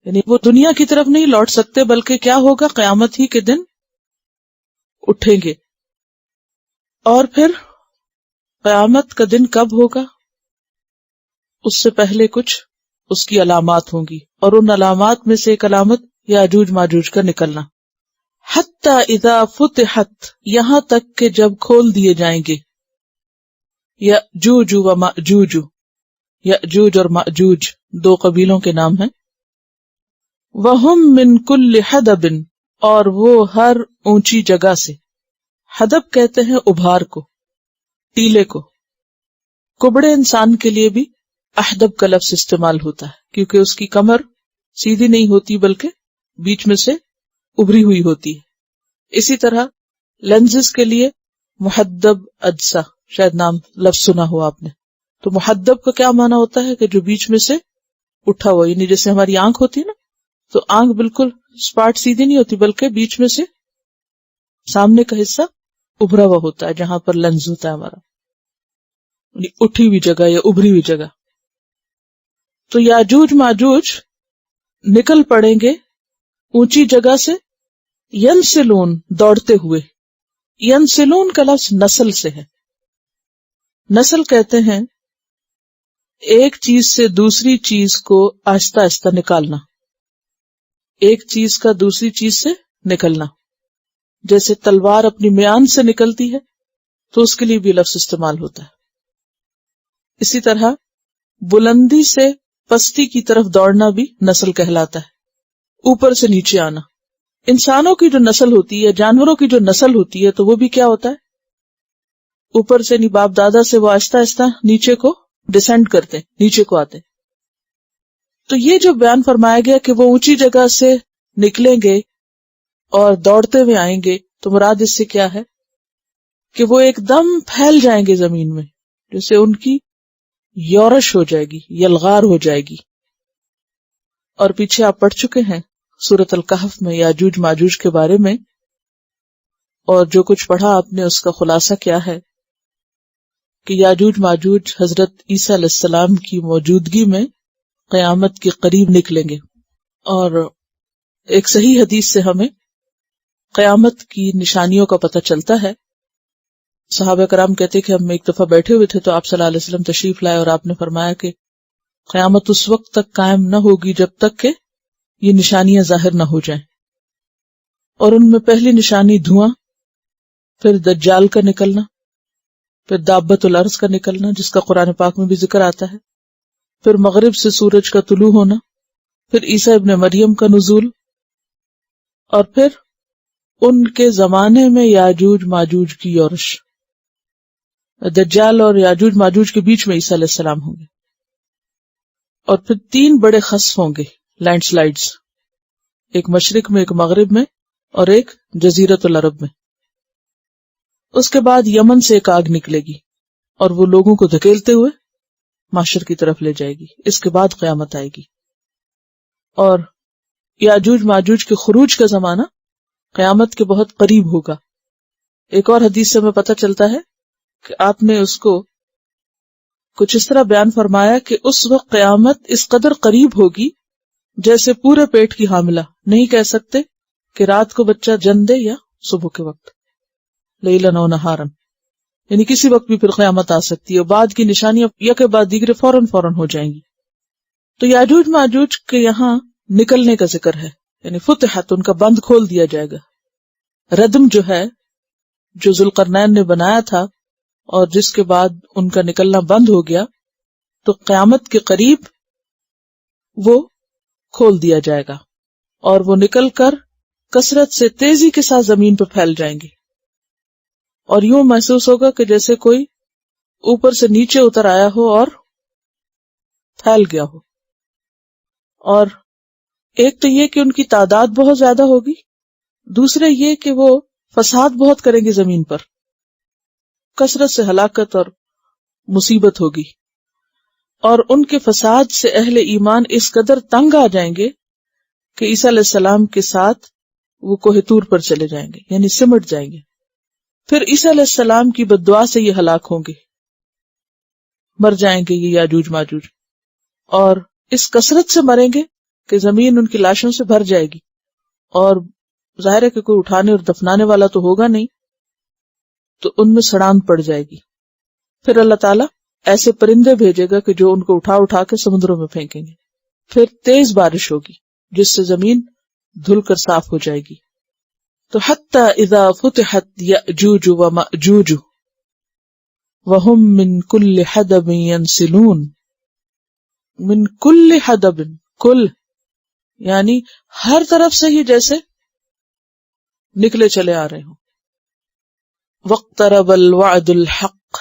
یعنی وہ دنیا کی طرف نہیں لوٹ سکتے، بلکہ کیا ہوگا؟ قیامت ہی کے دن اٹھیں گے۔ اور پھر قیامت کا دن کب ہوگا؟ اس سے پہلے کچھ اس کی علامات ہوں گی، اور ان علامات میں سے ایک علامت یاجوج ماجوج کا نکلنا۔ حتی اذا فتحت، یہاں تک کہ جب کھول دیے جائیں گے، یأجوج و مأجوج، یأجوج اور مأجوج دو قبیلوں کے نام ہیں۔ وہم من کل حدب، اور وہ ہر اونچی جگہ سے، حدب کہتے ہیں ابھار کو، ٹیلے کو، کبڑے انسان کے لیے بھی احدب کا لفظ استعمال ہوتا ہے، کیونکہ اس کی کمر سیدھی نہیں ہوتی بلکہ بیچ میں سے ابھری ہوئی ہوتی ہے۔ اسی طرح لینزز کے لیے محدب اجزا، شاید نام لفظ سنا ہو آپ نے، تو محدب کا کیا معنی ہوتا ہے؟ کہ جو بیچ میں سے اٹھا ہوا، یعنی جیسے ہماری آنکھ ہوتی ہے نا، تو آنکھ بالکل سپاٹ سیدھی نہیں ہوتی بلکہ بیچ میں سے سامنے کا حصہ ابھرا ہوا ہوتا ہے، جہاں پر لینز ہوتا ہے ہمارا، یعنی اٹھی ہوئی جگہ یا ابھری ہوئی جگہ۔ تو یاجوج ماجوج نکل پڑیں گے اونچی جگہ سے، ینسلون، دوڑتے ہوئے۔ ینسلون کا لفظ نسل سے ہے، نسل کہتے ہیں ایک چیز سے دوسری چیز کو آہستہ آہستہ نکالنا، ایک چیز کا دوسری چیز سے نکلنا. جیسے تلوار اپنی میان سے نکلتی ہے تو اس کے لیے بھی لفظ استعمال ہوتا ہے. اسی طرح بلندی سے پستی کی طرف دوڑنا بھی نسل کہلاتا ہے، اوپر سے نیچے آنا. انسانوں کی جو نسل ہوتی ہے، جانوروں کی جو نسل ہوتی ہے، تو وہ بھی کیا ہوتا ہے؟ اوپر سے باپ دادا سے وہ آہستہ آہستہ نیچے کو ڈسینڈ کرتے ہیں، نیچے کو آتے ہیں. تو یہ جو بیان فرمایا گیا کہ وہ اونچی جگہ سے نکلیں گے اور دوڑتے ہوئے آئیں گے، تو مراد اس سے کیا ہے کہ وہ ایک دم پھیل جائیں گے زمین میں، جیسے ان کی یورش ہو جائے گی، یلغار ہو جائے گی. اور پیچھے آپ پڑھ چکے ہیں سورۃ الکہف میں یاجوج ماجوج کے بارے میں، اور جو کچھ پڑھا آپ نے اس کا خلاصہ کیا ہے کہ یاجوج ماجوج حضرت عیسیٰ علیہ السلام کی موجودگی میں قیامت کے قریب نکلیں گے. اور ایک صحیح حدیث سے ہمیں قیامت کی نشانیوں کا پتہ چلتا ہے. صحابہ کرام کہتے کہ ہم ایک دفعہ بیٹھے ہوئے تھے تو آپ صلی اللہ علیہ وسلم تشریف لائے اور آپ نے فرمایا کہ قیامت اس وقت تک قائم نہ ہوگی جب تک کہ یہ نشانیاں ظاہر نہ ہو جائیں. اور ان میں پہلی نشانی دھواں، پھر دجال کا نکلنا، پھر دابت الارض کا نکلنا جس کا قرآن پاک میں بھی ذکر آتا ہے، پھر مغرب سے سورج کا طلوع ہونا، پھر عیسیٰ ابن مریم کا نزول، اور پھر ان کے زمانے میں یاجوج ماجوج کی یورش. دجال اور یاجوج ماجوج کے بیچ میں عیسیٰ علیہ السلام ہوں گے. اور پھر 3 بڑے خسف ہوں گے، لینڈ سلائیڈز، ایک مشرق میں، ایک مغرب میں، اور ایک جزیرۃ العرب میں. اس کے بعد یمن سے ایک آگ نکلے گی اور وہ لوگوں کو دھکیلتے ہوئے معاشر کی طرف لے جائے گی. اس کے بعد قیامت آئے گی. اور یاجوج ماجوج کے خروج کا زمانہ قیامت کے بہت قریب ہوگا. ایک اور حدیث سے ہمیں پتہ چلتا ہے کہ آپ نے اس کو کچھ اس طرح بیان فرمایا کہ اس وقت قیامت اس قدر قریب ہوگی جیسے پورے پیٹ کی حاملہ نہیں کہہ سکتے کہ رات کو بچہ جن دے یا صبح کے وقت، لیلن و نہارن، یعنی کسی وقت بھی پھر قیامت آ سکتی ہے. بعد کی نشانیاں یک بعد دیگرے فوراً ہو جائیں گی. تو یاجوج ماجوج کے یہاں نکلنے کا ذکر ہے، یعنی فتحت، ان کا بند کھول دیا جائے گا. ردم جو ہے، جو ذوالقرنین نے بنایا تھا اور جس کے بعد ان کا نکلنا بند ہو گیا، تو قیامت کے قریب وہ کھول دیا جائے گا اور وہ نکل کر کثرت سے تیزی کے ساتھ زمین پہ پھیل جائیں گے. اور یوں محسوس ہوگا کہ جیسے کوئی اوپر سے نیچے اتر آیا ہو اور پھیل گیا ہو. اور ایک تو یہ کہ ان کی تعداد بہت زیادہ ہوگی، دوسرے یہ کہ وہ فساد بہت کریں گے زمین پر، کثرت سے ہلاکت اور مصیبت ہوگی. اور ان کے فساد سے اہل ایمان اس قدر تنگ آ جائیں گے کہ عیسیٰ علیہ السلام کے ساتھ وہ کوہ طور پر چلے جائیں گے، یعنی سمٹ جائیں گے. پھر عیسیٰ علیہ السلام کی بددعا سے یہ ہلاک ہوں گے، مر جائیں گے یہ یاجوج ماجوج. اور اس کثرت سے مریں گے کہ زمین ان کی لاشوں سے بھر جائے گی، اور ظاہر ہے کہ کوئی اٹھانے اور دفنانے والا تو ہوگا نہیں، تو ان میں سڑان پڑ جائے گی. پھر اللہ تعالیٰ ایسے پرندے بھیجے گا کہ جو ان کو اٹھا اٹھا کے سمندروں میں پھینکیں گے. پھر تیز بارش ہوگی جس سے زمین دھل کر صاف ہو جائے گی. تو حتی اذا فتحت یأجوج ومأجوج وهم من کل حدب ینسلون. من کل حدب، کل یعنی ہر طرف سے ہی جیسے نکلے چلے آ رہے ہوں. واقترب الوعد الحق،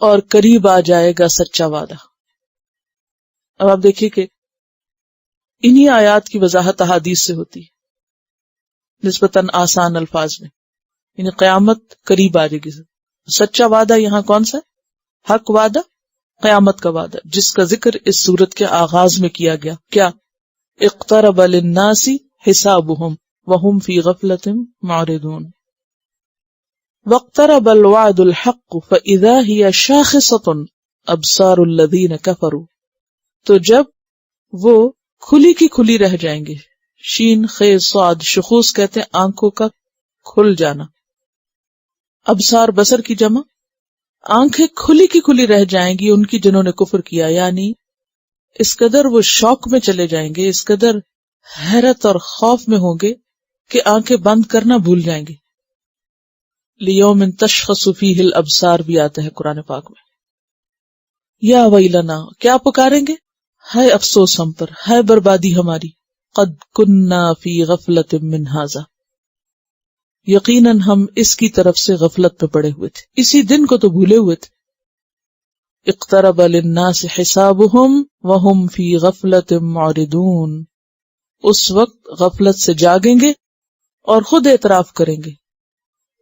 اور قریب آ جائے گا سچا وعدہ. اب آپ دیکھیے کہ انہی آیات کی وضاحت احادیث سے ہوتی ہے نسبتاً آسان الفاظ میں، یعنی قیامت قریب آ جائے گی. سچا وعدہ یہاں کون سا ہے؟ حق وعدہ، قیامت کا وعدہ، جس کا ذکر اس سورت کے آغاز میں کیا گیا. کیا؟ اقترب للناس حسابهم وهم فی غفلۃ معرضون. واقترب الوعد الحق فاذا هي شاخصۃ ابصار الذین کفروا. تو جب وہ کھلی کی کھلی رہ جائیں گے، شین خے صاد، شخوص کہتے ہیں آنکھوں کا کھل جانا. ابصار بصر کی جمع، آنکھیں کھلی کی کھلی رہ جائیں گی ان کی جنہوں نے کفر کیا، یعنی اس قدر وہ شوق میں چلے جائیں گے، اس قدر حیرت اور خوف میں ہوں گے کہ آنکھیں بند کرنا بھول جائیں گے. لیوم تشخص فیہ الابصار بھی آتا ہے قرآن پاک میں. یا ویلنا، کیا پکاریں گے؟ ہے افسوس ہم پر، ہے بربادی ہماری. قد کننا فی غفلت من ھذا، یقیناً ہم اس کی طرف سے غفلت میں پڑے ہوئے تھے، اسی دن کو تو بھولے ہوئے تھے. اقترب للناس حسابهم وهم فی غفلت معرضون، اس وقت غفلت سے جاگیں گے اور خود اعتراف کریں گے،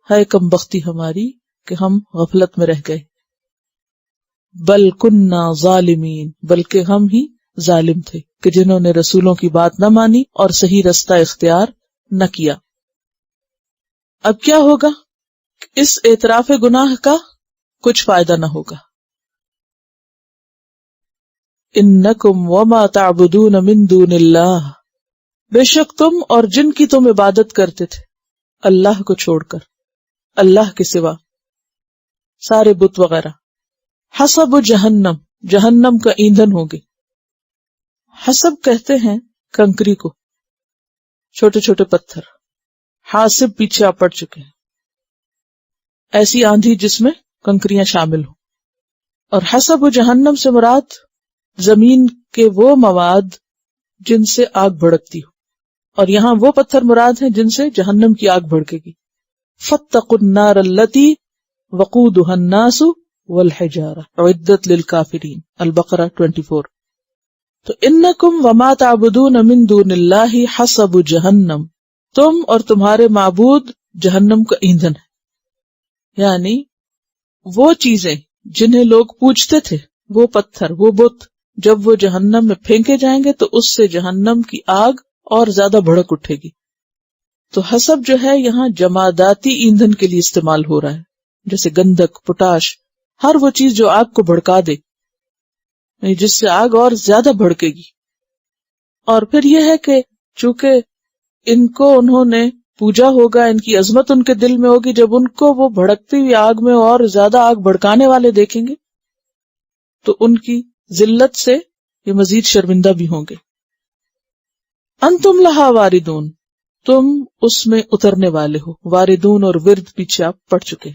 ہے کم بختی ہماری کہ ہم غفلت میں رہ گئے. بل کننا ظالمین، بلکہ ہم ہی ظالم تھے کہ جنہوں نے رسولوں کی بات نہ مانی اور صحیح رستہ اختیار نہ کیا. اب کیا ہوگا؟ اس اعتراف گناہ کا کچھ فائدہ نہ ہوگا. انکم وما تعبدون من دون اللہ، بے شک تم اور جن کی تم عبادت کرتے تھے اللہ کو چھوڑ کر، اللہ کے سوا سارے بت وغیرہ، حسب جہنم، جہنم کا ایندھن ہوگے. حسب کہتے ہیں کنکری کو، چھوٹے چھوٹے پتھر. حاسب پیچھے آپ پڑ چکے ہیں، ایسی آندھی جس میں کنکریاں شامل ہوں. اور حسب جہنم سے مراد زمین کے وہ مواد جن سے آگ بھڑکتی ہو، اور یہاں وہ پتھر مراد ہیں جن سے جہنم کی آگ بھڑکے گی. فاتقوا النار التي وقودها الناس والحجارة اعدت للكافرين، البقرہ 24. تو انکم وما تعبدون من دون اللہ حسب جہنم، تم اور تمہارے معبود جہنم کا ایندھن ہے. یعنی وہ چیزیں جنہیں لوگ پوجتے تھے، وہ پتھر، وہ بت، جب وہ جہنم میں پھینکے جائیں گے تو اس سے جہنم کی آگ اور زیادہ بھڑک اٹھے گی. تو حسب جو ہے یہاں جماداتی ایندھن کے لیے استعمال ہو رہا ہے، جیسے گندھک، پوٹاش، ہر وہ چیز جو آگ کو بھڑکا دے، جس سے آگ اور زیادہ بھڑکے گی. اور پھر یہ ہے کہ چونکہ ان کو انہوں نے پوجا ہوگا، ان کی عظمت ان کے دل میں ہوگی، جب ان کو وہ بھڑکتی ہوئی آگ میں اور زیادہ آگ بھڑکانے والے دیکھیں گے تو ان کی ذلت سے یہ مزید شرمندہ بھی ہوں گے. انتم لہا واردون، تم اس میں اترنے والے ہو. واردون اور ورد پیچھے آپ پڑھ چکے.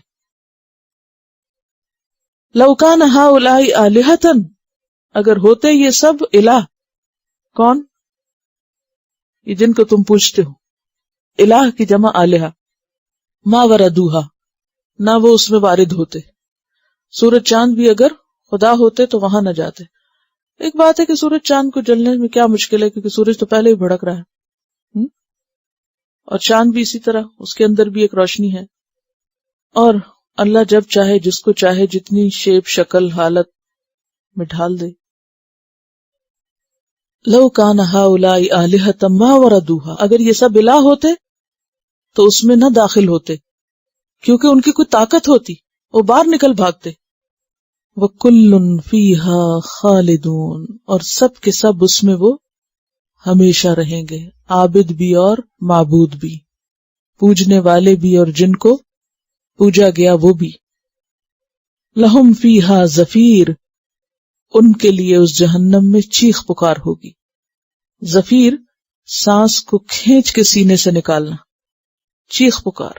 لو کان ہؤلاء آلہۃ، اگر ہوتے یہ سب الہ. کون؟ یہ جن کو تم پوچھتے ہو. الہ کی جمع آلہہ. ما وردوہا، نہ وہ اس میں وارد ہوتے. سورج چاند بھی اگر خدا ہوتے تو وہاں نہ جاتے. ایک بات ہے کہ سورج چاند کو جلنے میں کیا مشکل ہے، کیونکہ سورج تو پہلے ہی بھڑک رہا ہے، اور چاند بھی اسی طرح، اس کے اندر بھی ایک روشنی ہے. اور اللہ جب چاہے جس کو چاہے جتنی شیپ، شکل، حالت میں ڈھال دے. لو کان ہؤلاء آلہۃ ما وردوہا، اگر یہ سب الہ ہوتے تو اس میں نہ داخل ہوتے، کیونکہ ان کی کوئی طاقت ہوتی، وہ باہر نکل بھاگتے. وَكُلٌّ فِيهَا خَالِدُونَ، اور سب کے سب اس میں وہ ہمیشہ رہیں گے، عابد بھی اور معبود بھی، پوجنے والے بھی اور جن کو پوجا گیا وہ بھی. لَهُمْ فِيهَا زَفِيرٌ، ان کے لیے اس جہنم میں چیخ پکار ہوگی. زفیر سانس کو کھینچ کے سینے سے نکالنا، چیخ پکار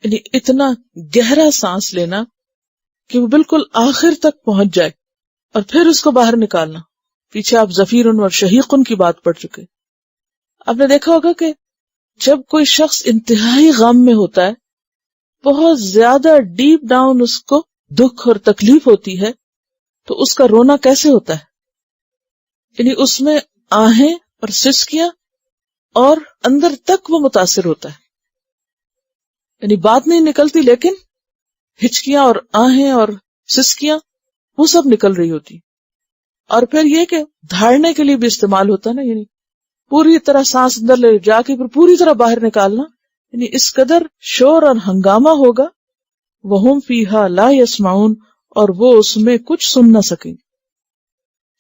یعنی اتنا گہرا سانس لینا کہ وہ بالکل آخر تک پہنچ جائے اور پھر اس کو باہر نکالنا. پیچھے آپ زفیرن اور شہیقن کی بات پڑھ چکے. آپ نے دیکھا ہوگا کہ جب کوئی شخص انتہائی غم میں ہوتا ہے، بہت زیادہ ڈیپ ڈاؤن اس کو دکھ اور تکلیف ہوتی ہے، تو اس کا رونا کیسے ہوتا ہے؟ یعنی اس میں آہیں اور سسکیاں اور اندر تک وہ متاثر ہوتا ہے. یعنی بات نہیں نکلتی لیکن ہچکیاں اور آہیں اور سسکیاں وہ سب نکل رہی ہوتی. اور پھر یہ کہ دھاڑنے کے لیے بھی استعمال ہوتا ہے نا، یعنی پوری طرح سانس اندر لے جا کے پھر پوری طرح باہر نکالنا. یعنی اس قدر شور اور ہنگامہ ہوگا. وَهُمْ فِيهَا لَا يَسْمَعُونَ، اور وہ اس میں کچھ سن نہ سکیں گے.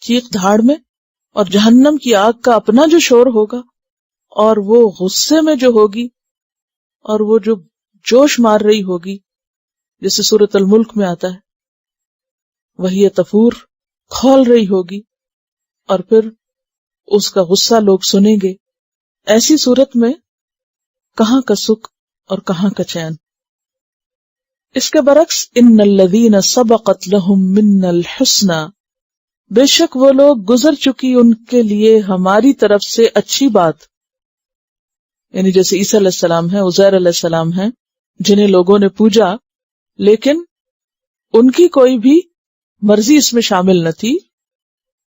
چیخ دھاڑ میں اور جہنم کی آگ کا اپنا جو شور ہوگا، اور وہ غصے میں جو ہوگی اور وہ جو جوش مار رہی ہوگی جیسے سورۃ الملک میں آتا ہے وہی تفور کھول رہی ہوگی اور پھر اس کا غصہ لوگ سنیں گے. ایسی صورت میں کہاں کا سکھ اور کہاں کا چین. اس کے برعکس ان الذین سبقت لہم منا الحسنی، بے شک وہ لوگ گزر چکی ان کے لیے ہماری طرف سے اچھی بات، یعنی جیسے عیسیٰ علیہ السلام ہیں، عزیر علیہ السلام ہیں، جنہیں لوگوں نے پوجا لیکن ان کی کوئی بھی مرضی اس میں شامل نہ تھی.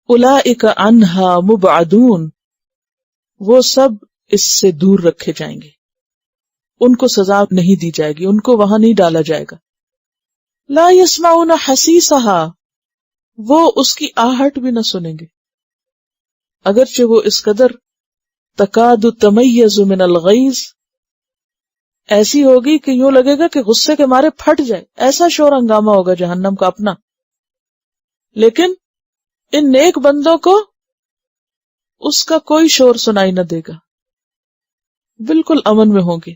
اولئک عنہا مبعدون، وہ سب اس سے دور رکھے جائیں گے، ان کو سزا نہیں دی جائے گی، ان کو وہاں نہیں ڈالا جائے گا. لا یسمعون حسیسہا، وہ اس کی آہٹ بھی نہ سنیں گے، اگرچہ وہ اس قدر تکاد تمیز من الغیظ ایسی ہوگی کہ یوں لگے گا کہ غصے کے مارے پھٹ جائے، ایسا شور ہنگامہ ہوگا جہنم کا اپنا. لیکن ان نیک بندوں کو اس کا کوئی شور سنائی نہ دے گا، بالکل امن میں ہوں گے.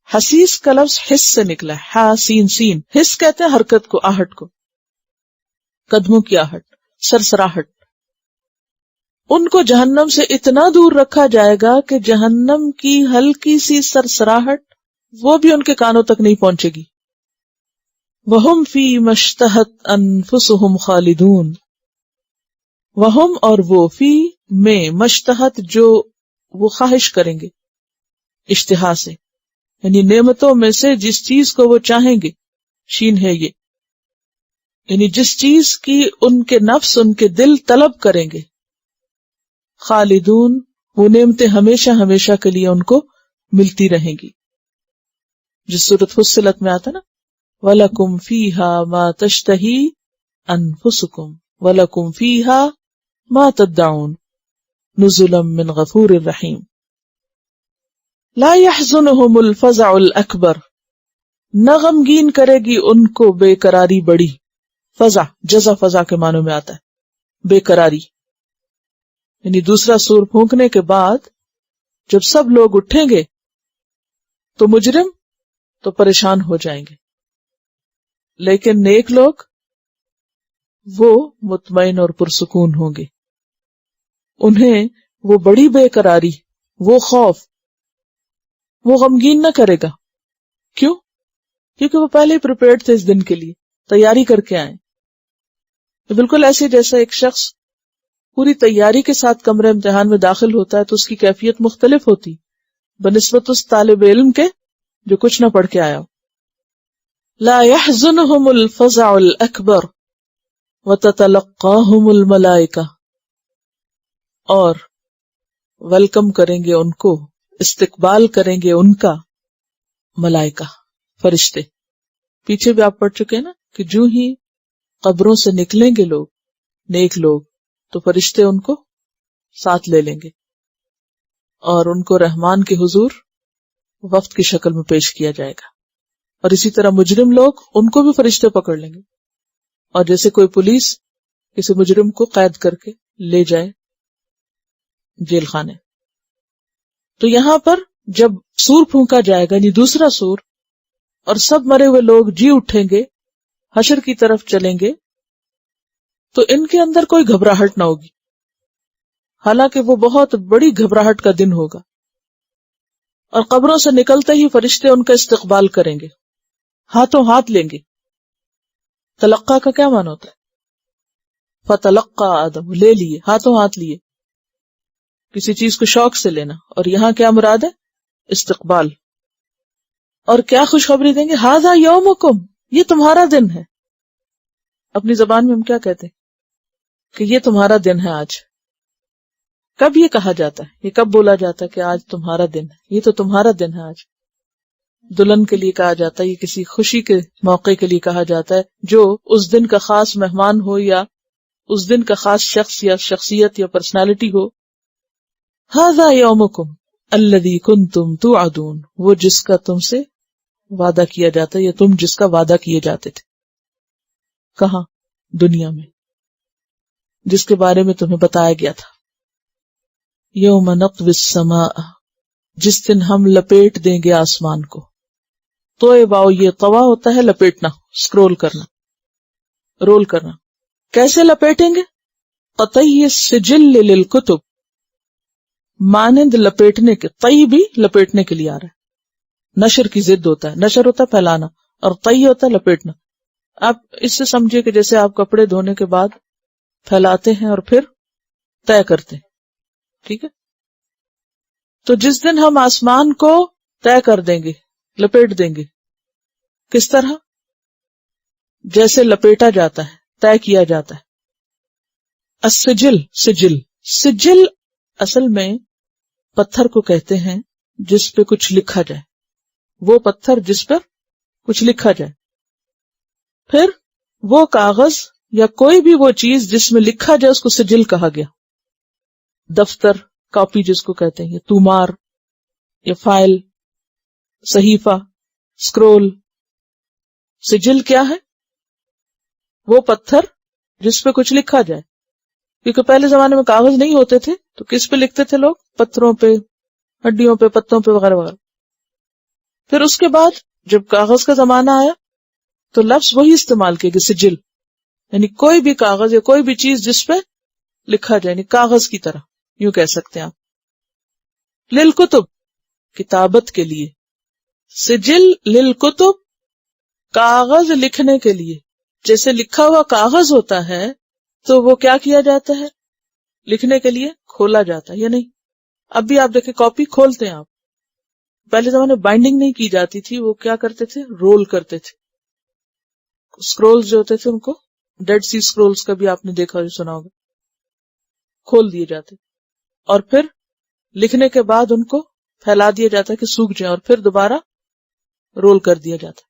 حسیس کا لفظ حس سے نکلا ہے، ہا سین سین. حس کہتے ہیں حرکت کو، آہٹ کو، قدموں کی آہٹ، سرسراہٹ. ان کو جہنم سے اتنا دور رکھا جائے گا کہ جہنم کی ہلکی سی سرسراہٹ وہ بھی ان کے کانوں تک نہیں پہنچے گی. وَهُمْ فِي مَشْتَهَتْ أَنفُسُهُمْ خَالِدُونَ، وَهُمْ اور وہ فی میں مشتہت جو وہ خواہش کریں گے، اشتہا سے یعنی نعمتوں میں سے جس چیز کو وہ چاہیں گے، شین ہے یہ، یعنی جس چیز کی ان کے نفس ان کے دل طلب کریں گے. خالدون، وہ نعمتیں ہمیشہ ہمیشہ کے لیے ان کو ملتی رہیں گی. جس سورۃ فصلت میں آتا نا وَلَكُمْ فِيهَا مَا تَشْتَهِي أَنفُسُكُمْ وَلَكُمْ فِيهَا مَا تَدَّعُونَ نُزُلًا مِّن غَفُورٍ رَحِيمٍ. لا يحزنهم الفزع الأكبر، نہ غمگین کرے گی ان کو بے قراری بڑی. فزع جزع فزع کے معنوں میں آتا ہے، بے قراری. یعنی دوسرا سور پھونکنے کے بعد جب سب لوگ اٹھیں گے تو مجرم تو پریشان ہو جائیں گے، لیکن نیک لوگ وہ مطمئن اور پرسکون ہوں گے. انہیں وہ بڑی بے قراری، وہ خوف، وہ غمگین نہ کرے گا. کیوں؟ کیونکہ وہ پہلے ہی پریپیئرڈ تھے اس دن کے لیے، تیاری کر کے آئے. بالکل ایسے جیسا ایک شخص پوری تیاری کے ساتھ کمرے امتحان میں داخل ہوتا ہے تو اس کی کیفیت مختلف ہوتی بنسبت اس طالب علم کے جو کچھ نہ پڑھ کے آیا ہو. لا يحزنهم الفزع الأكبر وتتلقاهم الملائکہ، اور ویلکم کریں گے ان کو، استقبال کریں گے ان کا ملائکہ، فرشتے. پیچھے بھی آپ پڑھ چکے ہیں نا کہ جو ہی قبروں سے نکلیں گے لوگ، نیک لوگ، تو فرشتے ان کو ساتھ لے لیں گے اور ان کو رحمان کے حضور وفد کی شکل میں پیش کیا جائے گا. اور اسی طرح مجرم لوگ، ان کو بھی فرشتے پکڑ لیں گے، اور جیسے کوئی پولیس کسی مجرم کو قید کر کے لے جائے جیل خانے. تو یہاں پر جب سور پھونکا جائے گا، یعنی دوسرا سور، اور سب مرے ہوئے لوگ جی اٹھیں گے، حشر کی طرف چلیں گے، تو ان کے اندر کوئی گھبراہٹ نہ ہوگی، حالانکہ وہ بہت بڑی گھبراہٹ کا دن ہوگا. اور قبروں سے نکلتے ہی فرشتے ان کا استقبال کریں گے، ہاتھوں ہاتھ لیں گے. تلقا کا کیا معنی ہوتا ہے؟ فتلقا آدم، لے لیے، ہاتھوں ہاتھ لیے، کسی چیز کو شوق سے لینا. اور یہاں کیا مراد ہے؟ استقبال. اور کیا خوشخبری دیں گے؟ ھذا یومکم، یہ تمہارا دن ہے. اپنی زبان میں ہم کیا کہتے ہیں کہ یہ تمہارا دن ہے آج. کب یہ کہا جاتا ہے؟ یہ کب بولا جاتا ہے کہ آج تمہارا دن ہے؟ یہ تو تمہارا دن ہے آج. دلہن کے لیے کہا جاتا ہے، یہ کسی خوشی کے موقع کے لیے کہا جاتا ہے جو اس دن کا خاص مہمان ہو یا اس دن کا خاص شخص یا شخصیت یا پرسنالٹی ہو. ھذا یومکم الذی کنتم توعدون، وہ جس کا تم سے وعدہ کیا جاتا ہے یا تم جس کا وعدہ کیے جاتے تھے. کہاں؟ دنیا میں، جس کے بارے میں تمہیں بتایا گیا تھا. یوم نطوی السماء، جس دن ہم لپیٹ دیں گے آسمان کو. توئے واؤ، یہ طوا ہوتا ہے لپیٹنا، اسکرول کرنا، رول کرنا. کیسے لپیٹیں گے؟ قطعی السجل للکتب، مانند لپیٹنے کے. طی بھی لپیٹنے کے لیے آ رہا ہے، نشر کی ضد ہوتا ہے. نشر ہوتا ہے پھیلانا اور طی ہوتا ہے لپیٹنا. آپ اس سے سمجھے کہ جیسے آپ کپڑے دھونے کے بعد پھیلاتے ہیں اور پھر طے کرتے ہیں. ٹھیک ہے؟ تو جس دن ہم آسمان کو طے کر دیں گے، لپیٹ دیں گے، کس طرح؟ جیسے لپیٹا جاتا ہے، طے کیا جاتا ہے. السجل، سجل. سجل اصل میں پتھر کو کہتے ہیں جس پہ کچھ لکھا جائے، وہ پتھر جس پر کچھ لکھا جائے. پھر وہ کاغذ یا کوئی بھی وہ چیز جس میں لکھا جائے اس کو سجل کہا گیا. دفتر، کاپی جس کو کہتے ہیں، یا تومار، یا فائل، صحیفہ، اسکرول. سجل کیا ہے؟ وہ پتھر جس پہ کچھ لکھا جائے. کیونکہ پہلے زمانے میں کاغذ نہیں ہوتے تھے تو کس پہ لکھتے تھے لوگ؟ پتھروں پہ، ہڈیوں پہ، پتوں پہ، وغیرہ وغیرہ. پھر اس کے بعد جب کاغذ کا زمانہ آیا تو لفظ وہی استعمال کیے گئے، سجل، یعنی کوئی بھی کاغذ یا کوئی بھی چیز جس پہ لکھا جائے، یعنی کاغذ کی طرح یوں کہہ سکتے ہیں آپ. للکتب، کتابت کے لیے. سجل للکتب، کاغذ لکھنے کے لیے. جیسے لکھا ہوا کاغذ ہوتا ہے تو وہ کیا کیا جاتا ہے؟ لکھنے کے لیے کھولا جاتا ہے یا نہیں؟ اب بھی آپ دیکھیں کاپی کھولتے ہیں آپ. پہلے زمانے میں بائنڈنگ نہیں کی جاتی تھی، وہ کیا کرتے تھے؟ رول کرتے تھے. اسکرولز جو ہوتے تھے ان کو، ڈیڈ سی اسکرولز کا بھی آپ نے دیکھا جو سنا ہوگا، کھول دیے جاتے اور پھر لکھنے کے بعد ان کو پھیلا دیا جاتا ہے کہ سوکھ جائیں، اور پھر دوبارہ رول کر دیا جاتا.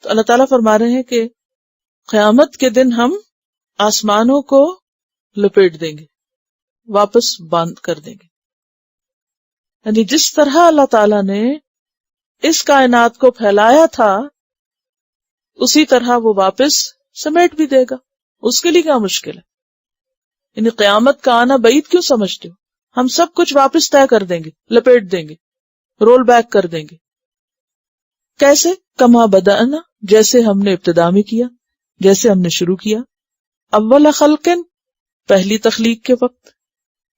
تو اللہ تعالیٰ فرما رہے ہیں کہ قیامت کے دن ہم آسمانوں کو لپیٹ دیں گے، واپس باندھ کر دیں گے. یعنی جس طرح اللہ تعالیٰ نے اس کائنات کو پھیلایا تھا اسی طرح وہ واپس سمیٹ بھی دے گا. اس کے لیے کیا مشکل ہے؟ یعنی قیامت کا آنا بعید کیوں سمجھتے ہو؟ ہم سب کچھ واپس طے کر دیں گے، لپیٹ دیں گے، رول بیک کر دیں گے. کیسے؟ کما بدأنا، جیسے ہم نے ابتدا میں کیا، جیسے ہم نے شروع کیا. اول خلقن، پہلی تخلیق کے وقت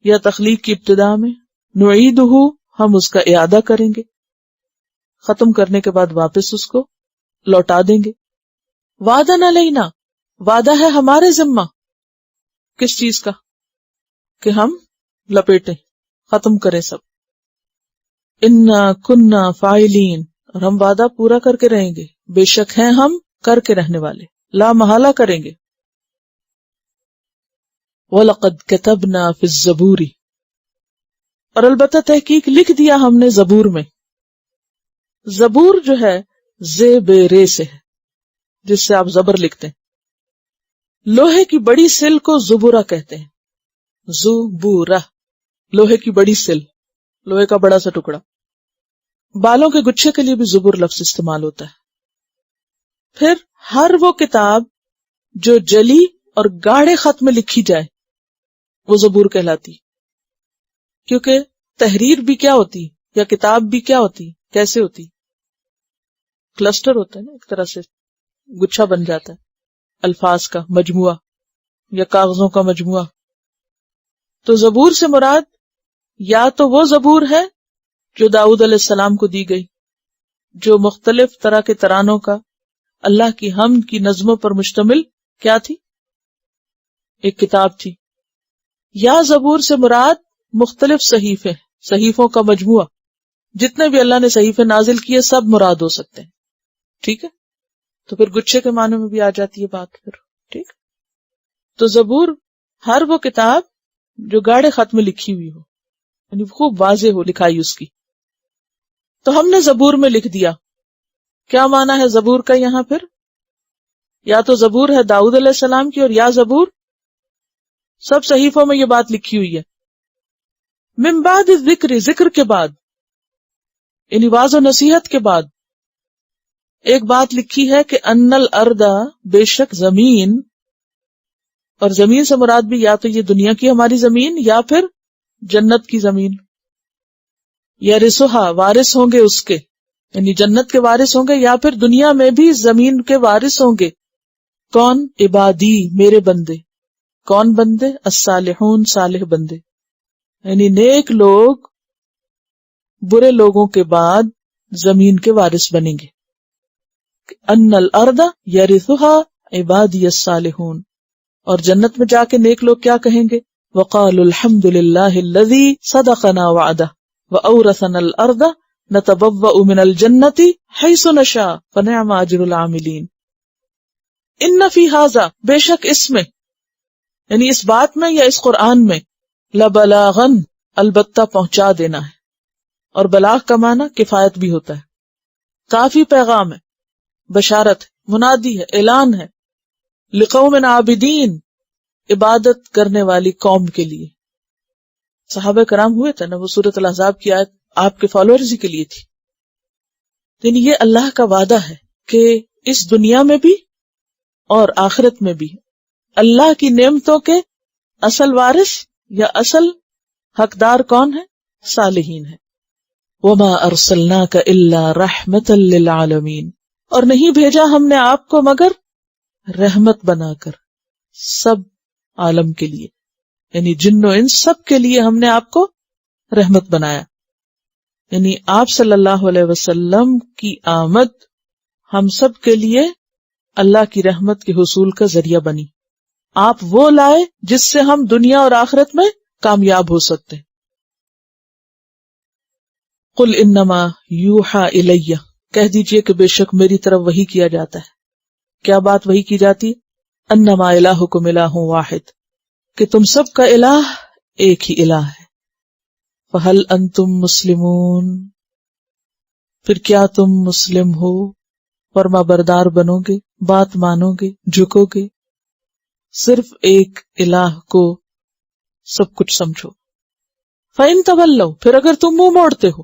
یا تخلیق کی ابتدا میں. نعیدہ، ہم اس کا اعادہ کریں گے، ختم کرنے کے بعد واپس اس کو لوٹا دیں گے. وعدن علینا، وعدہ ہے ہمارے ذمہ. کس چیز کا؟ کہ ہم لپیٹیں، ختم کریں سب. انا کننا فاعلین، اور ہم وعدہ پورا کر کے رہیں گے، بے شک ہیں ہم کر کے رہنے والے، لا محالہ کریں گے. وَلَقَدْ كَتَبْنَا فِي الزَّبُورِ، اور البتہ تحقیق لکھ دیا ہم نے زبور میں. زبور جو ہے زے رے سے ہے، جس سے آپ زبر لکھتے ہیں. لوہے کی بڑی سل کو زبورہ کہتے ہیں. زبورہ، لوہے کی بڑی سل، لوہے کا بڑا سا ٹکڑا. بالوں کے گچھے کے لیے بھی زبر لفظ استعمال ہوتا ہے. پھر ہر وہ کتاب جو جلی اور گاڑھے خط میں لکھی جائے وہ زبور کہلاتی. کیونکہ تحریر بھی کیا ہوتی یا کتاب بھی کیا ہوتی، کیسے ہوتی؟ کلسٹر ہوتا ہے نا، ایک طرح سے گچھا بن جاتا ہے الفاظ کا مجموعہ یا کاغذوں کا مجموعہ. تو زبور سے مراد یا تو وہ زبور ہے جو داؤد علیہ السلام کو دی گئی، جو مختلف طرح کے ترانوں کا، اللہ کی حمد کی نظموں پر مشتمل کیا تھی، ایک کتاب تھی. یا زبور سے مراد مختلف صحیفے، صحیفوں کا مجموعہ، جتنے بھی اللہ نے صحیفے نازل کیے سب مراد ہو سکتے ہیں. ٹھیک ہے؟ تو پھر گچھے کے معنی میں بھی آ جاتی ہے بات پھر. ٹھیک، تو زبور ہر وہ کتاب جو گاڑھے خط میں لکھی ہوئی ہو، یعنی خوب واضح ہو لکھائی اس کی. تو ہم نے زبور میں لکھ دیا. کیا معنی ہے زبور کا یہاں پھر؟ یا تو زبور ہے داؤد علیہ السلام کی، اور یا زبور سب صحیفوں میں یہ بات لکھی ہوئی ہے. من بعد ذکر، ذکر کے بعد، یعنی واضح و نصیحت کے بعد ایک بات لکھی ہے کہ ان الارض، بے شک زمین، اور زمین سے مراد بھی یا تو یہ دنیا کی ہماری زمین یا پھر جنت کی زمین. یرثھا، وارث ہوں گے اس کے، یعنی جنت کے وارث ہوں گے یا پھر دنیا میں بھی زمین کے وارث ہوں گے. کون؟ عبادی، میرے بندے. کون بندے؟ الصالحون، صالح بندے. یعنی نیک لوگ برے لوگوں کے بعد زمین کے وارث بنیں گے. ان الارض یرثها عبادی الصالحون. اور جنت میں جا کے نیک لوگ کیا کہیں گے؟ وقالوا الحمد للہ الذی صدقنا وعدہ وأورثنا الارض نتبوأ من الجنة حیث نشاء فنعم اجر العاملین. ان فی ھذا، بے شک اس میں، یعنی اس بات میں یا اس قرآن میں، لبلاغن، البتہ پہنچا دینا ہے. اور بلاغ کا معنی کفایت بھی ہوتا ہے. کافی پیغام ہے، بشارت ہے، منادی ہے، اعلان ہے. لقوم عابدین، عبادت کرنے والی قوم کے لیے. صحابہ کرام ہوئے تھے نا، وہ سورۃ الاحزاب کی آیت آپ کے فالوورز ہی کے لیے تھی. یعنی یہ اللہ کا وعدہ ہے کہ اس دنیا میں بھی اور آخرت میں بھی اللہ کی نعمتوں کے اصل وارث یا اصل حقدار کون ہے؟ صالحین ہے. وما ارسلناک الا رحمتا للعالمین، اور نہیں بھیجا ہم نے آپ کو مگر رحمت بنا کر سب عالم کے لیے، یعنی جن و انس سب کے لیے ہم نے آپ کو رحمت بنایا. یعنی آپ صلی اللہ علیہ وسلم کی آمد ہم سب کے لیے اللہ کی رحمت کے حصول کا ذریعہ بنی. آپ وہ لائے جس سے ہم دنیا اور آخرت میں کامیاب ہو سکتے. قل انما یوحى الی، کہہ دیجئے کہ بے شک میری طرف وحی کیا جاتا ہے. کیا بات وحی کی جاتی؟ انما الہکم الہ واحد، کہ تم سب کا الہ ایک ہی الہ ہے. فہل انتم مسلمون، پھر کیا تم مسلم ہو، فرما بردار بنو گے، بات مانو گے، جھکو گے، صرف ایک الہ کو سب کچھ سمجھو. فَإِن تَوَلَّوْا، پھر اگر تم منہ موڑتے ہو،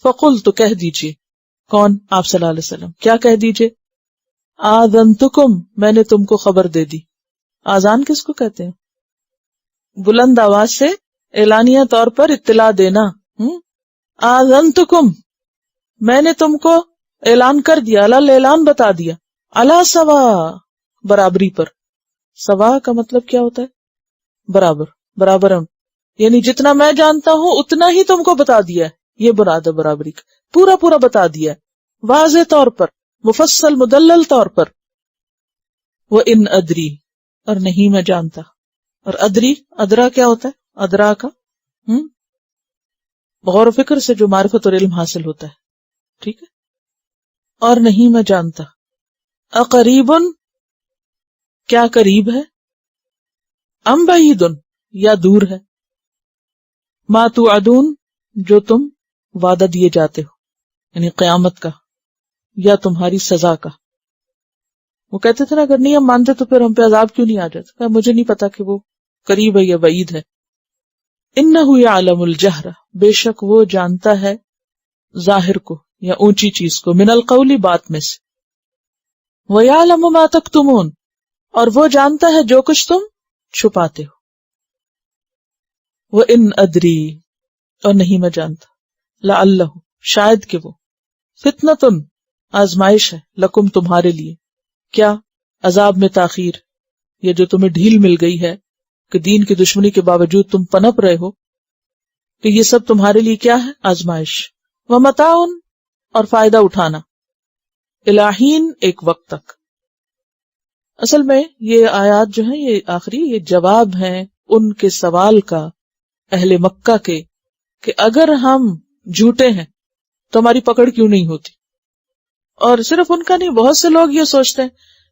فقل، تو کہہ دیجئے. کون؟ آپ صلی اللہ علیہ وسلم. کیا کہہ دیجئے؟ آذنتکم، میں نے تم کو خبر دے دی. آذان کس کو کہتے ہیں؟ بلند آواز سے اعلانیہ طور پر اطلاع دینا. آذنتکم، میں نے تم کو اعلان کر دیا، اعلان بتا دیا. علی سوا، برابری پر. سوا کا مطلب کیا ہوتا ہے؟ برابر، برابر. یعنی جتنا میں جانتا ہوں اتنا ہی تم کو بتا دیا ہے. یہ براد ہے برابری کا، پورا پورا بتا دیا ہے، واضح طور پر، مفصل مدلل طور پر. وہ ان ادری، اور نہیں میں جانتا. اور ادری، ادرا کیا ہوتا ہے؟ ادرا کا غور و فکر سے جو معرفت اور علم حاصل ہوتا ہے. ٹھیک ہے. اور نہیں میں جانتا. اقریبن، کیا قریب ہے؟ ام بعیدن، یا دور ہے؟ ما توعدون، جو تم وعدہ دیے جاتے ہو، یعنی قیامت کا یا تمہاری سزا کا. وہ کہتے تھے نا اگر نہیں ہم مانتے تو پھر ہم پہ عذاب کیوں نہیں آ جاتا؟ مجھے نہیں پتا کہ وہ قریب ہے یا بعید ہے. انہ یعلم الجہر، بے شک وہ جانتا ہے ظاہر کو یا اونچی چیز کو، من القول، بات میں سے. ویعلم ما تکتمون، اور وہ جانتا ہے جو کچھ تم چھپاتے ہو. وَإِنْ أَدْرِي، اور نہیں میں جانتا. لعلہ، شاید کہ وہ. فتنۃ، آزمائش ہے. لکم، تمہارے لیے. کیا؟ عذاب میں تاخیر، یا جو تمہیں ڈھیل مل گئی ہے کہ دین کی دشمنی کے باوجود تم پنپ رہے ہو، کہ یہ سب تمہارے لیے کیا ہے؟ آزمائش. ومتاع، اور فائدہ اٹھانا. الہین، ایک وقت تک. اصل میں یہ آیات جو ہیں یہ آخری، یہ جواب ہیں ان کے سوال کا اہل مکہ کے، کہ اگر ہم جھوٹے ہیں تو ہماری پکڑ کیوں نہیں ہوتی. اور صرف ان کا نہیں، بہت سے لوگ یہ سوچتے ہیں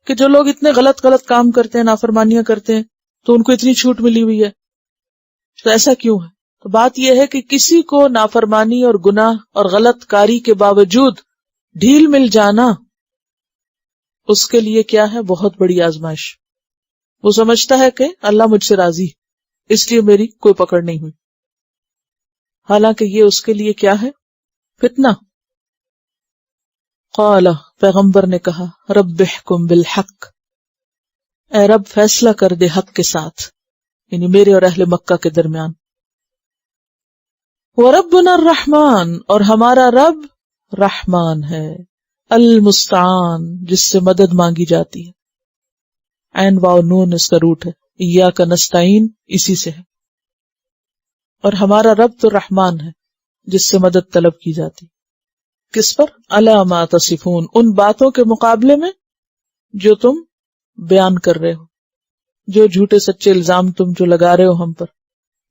کہ جو لوگ اتنے غلط کام کرتے ہیں، نافرمانیاں کرتے ہیں، تو ان کو اتنی چھوٹ ملی ہوئی ہے، تو ایسا کیوں ہے؟ تو بات یہ ہے کہ کسی کو نافرمانی اور گناہ اور غلط کاری کے باوجود ڈھیل مل جانا، اس کے لیے کیا ہے؟ بہت بڑی آزمائش. وہ سمجھتا ہے کہ اللہ مجھ سے راضی، اس لیے میری کوئی پکڑ نہیں ہوئی، حالانکہ یہ اس کے لیے کیا ہے؟ فتنہ. قال، پیغمبر نے کہا، رب احکم بالحق، اے رب فیصلہ کر دے حق کے ساتھ، یعنی میرے اور اہل مکہ کے درمیان. وَرَبُّنَا الرحمن، اور ہمارا رب رحمان ہے، المستعان جس سے مدد مانگی جاتی ہے، عین واو نون اس کا روٹ ہے، ایاک نستعین اسی سے ہے، اور ہمارا رب تو رحمان ہے جس سے مدد طلب کی جاتی. کس پر؟ الی ما تصفون، ان باتوں کے مقابلے میں جو تم بیان کر رہے ہو، جو جھوٹے سچے الزام تم جو لگا رہے ہو ہم پر،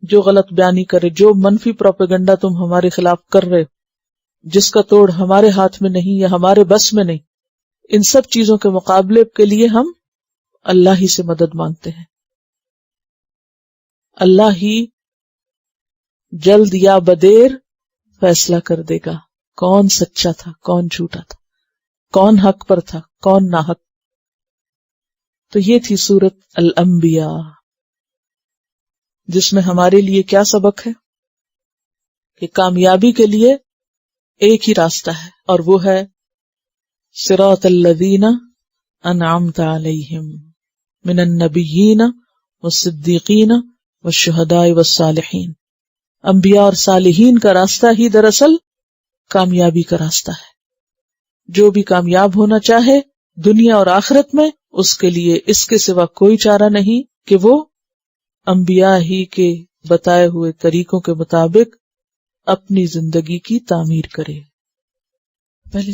جو غلط بیانی کرے، جو منفی پروپیگنڈا تم ہمارے خلاف کر رہے ہو، جس کا توڑ ہمارے ہاتھ میں نہیں یا ہمارے بس میں نہیں، ان سب چیزوں کے مقابلے کے لیے ہم اللہ ہی سے مدد مانگتے ہیں. اللہ ہی جلد یا بدیر فیصلہ کر دے گا کون سچا تھا کون جھوٹا تھا، کون حق پر تھا کون ناحق. تو یہ تھی سورۃ الانبیاء، جس میں ہمارے لیے کیا سبق ہے کہ کامیابی کے لیے ایک ہی راستہ ہے، اور وہ ہے صراط الذین انعمت علیہم من النبیین والصدیقین والشہداء والصالحین. انبیاء اور صالحین کا راستہ ہی دراصل کامیابی کا راستہ ہے. جو بھی کامیاب ہونا چاہے دنیا اور آخرت میں، اس کے لیے اس کے سوا کوئی چارہ نہیں کہ وہ انبیاء ہی کے بتائے ہوئے طریقوں کے مطابق اپنی زندگی کی تعمیر کرے. پہلے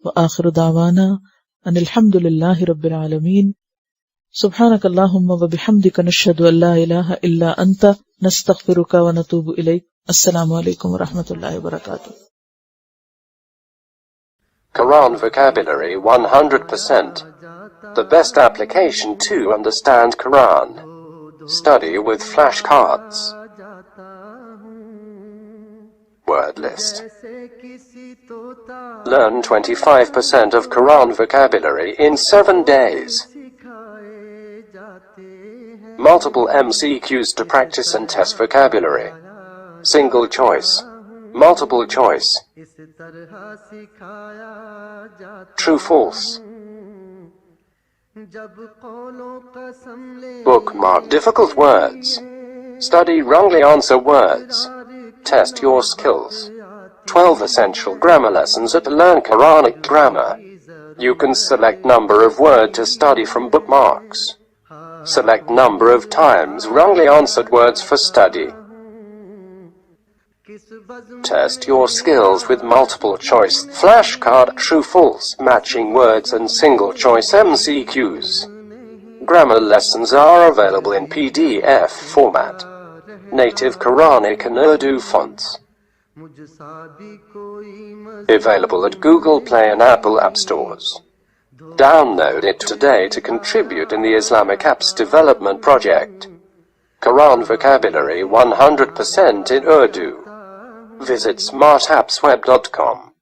وآخر دعوانا ان الحمد للہ رب العالمین. سبحانک اللہم وبحمدک نشہد ان لا الہ الا انت نستغفرک ونتوب الیک. السلام علیکم ورحمۃ اللہ وبرکاتہ. Quran vocabulary 100%. The best application to understand Quran. Study with flashcards. Word list. Learn 25% of Quran vocabulary in 7 days. Multiple MCQs to practice and test vocabulary. Single choice. Multiple choice. True false. Bookmark difficult words. Study wrongly answer words. Test your skills. 12 essential grammar lessons at Learn Quranic Grammar. You can select number of word to study from bookmarks. Select number of times wrongly answered words for study. Test your skills with multiple choice flashcard, true false, matching words and single choice MCQs. Grammar lessons are available in PDF format. Native Quranic and Urdu fonts. Available at Google Play and Apple App Stores. Download it today to contribute in the Islamic Apps Development Project. Quran vocabulary 100% in Urdu. Visit smartappsweb.com.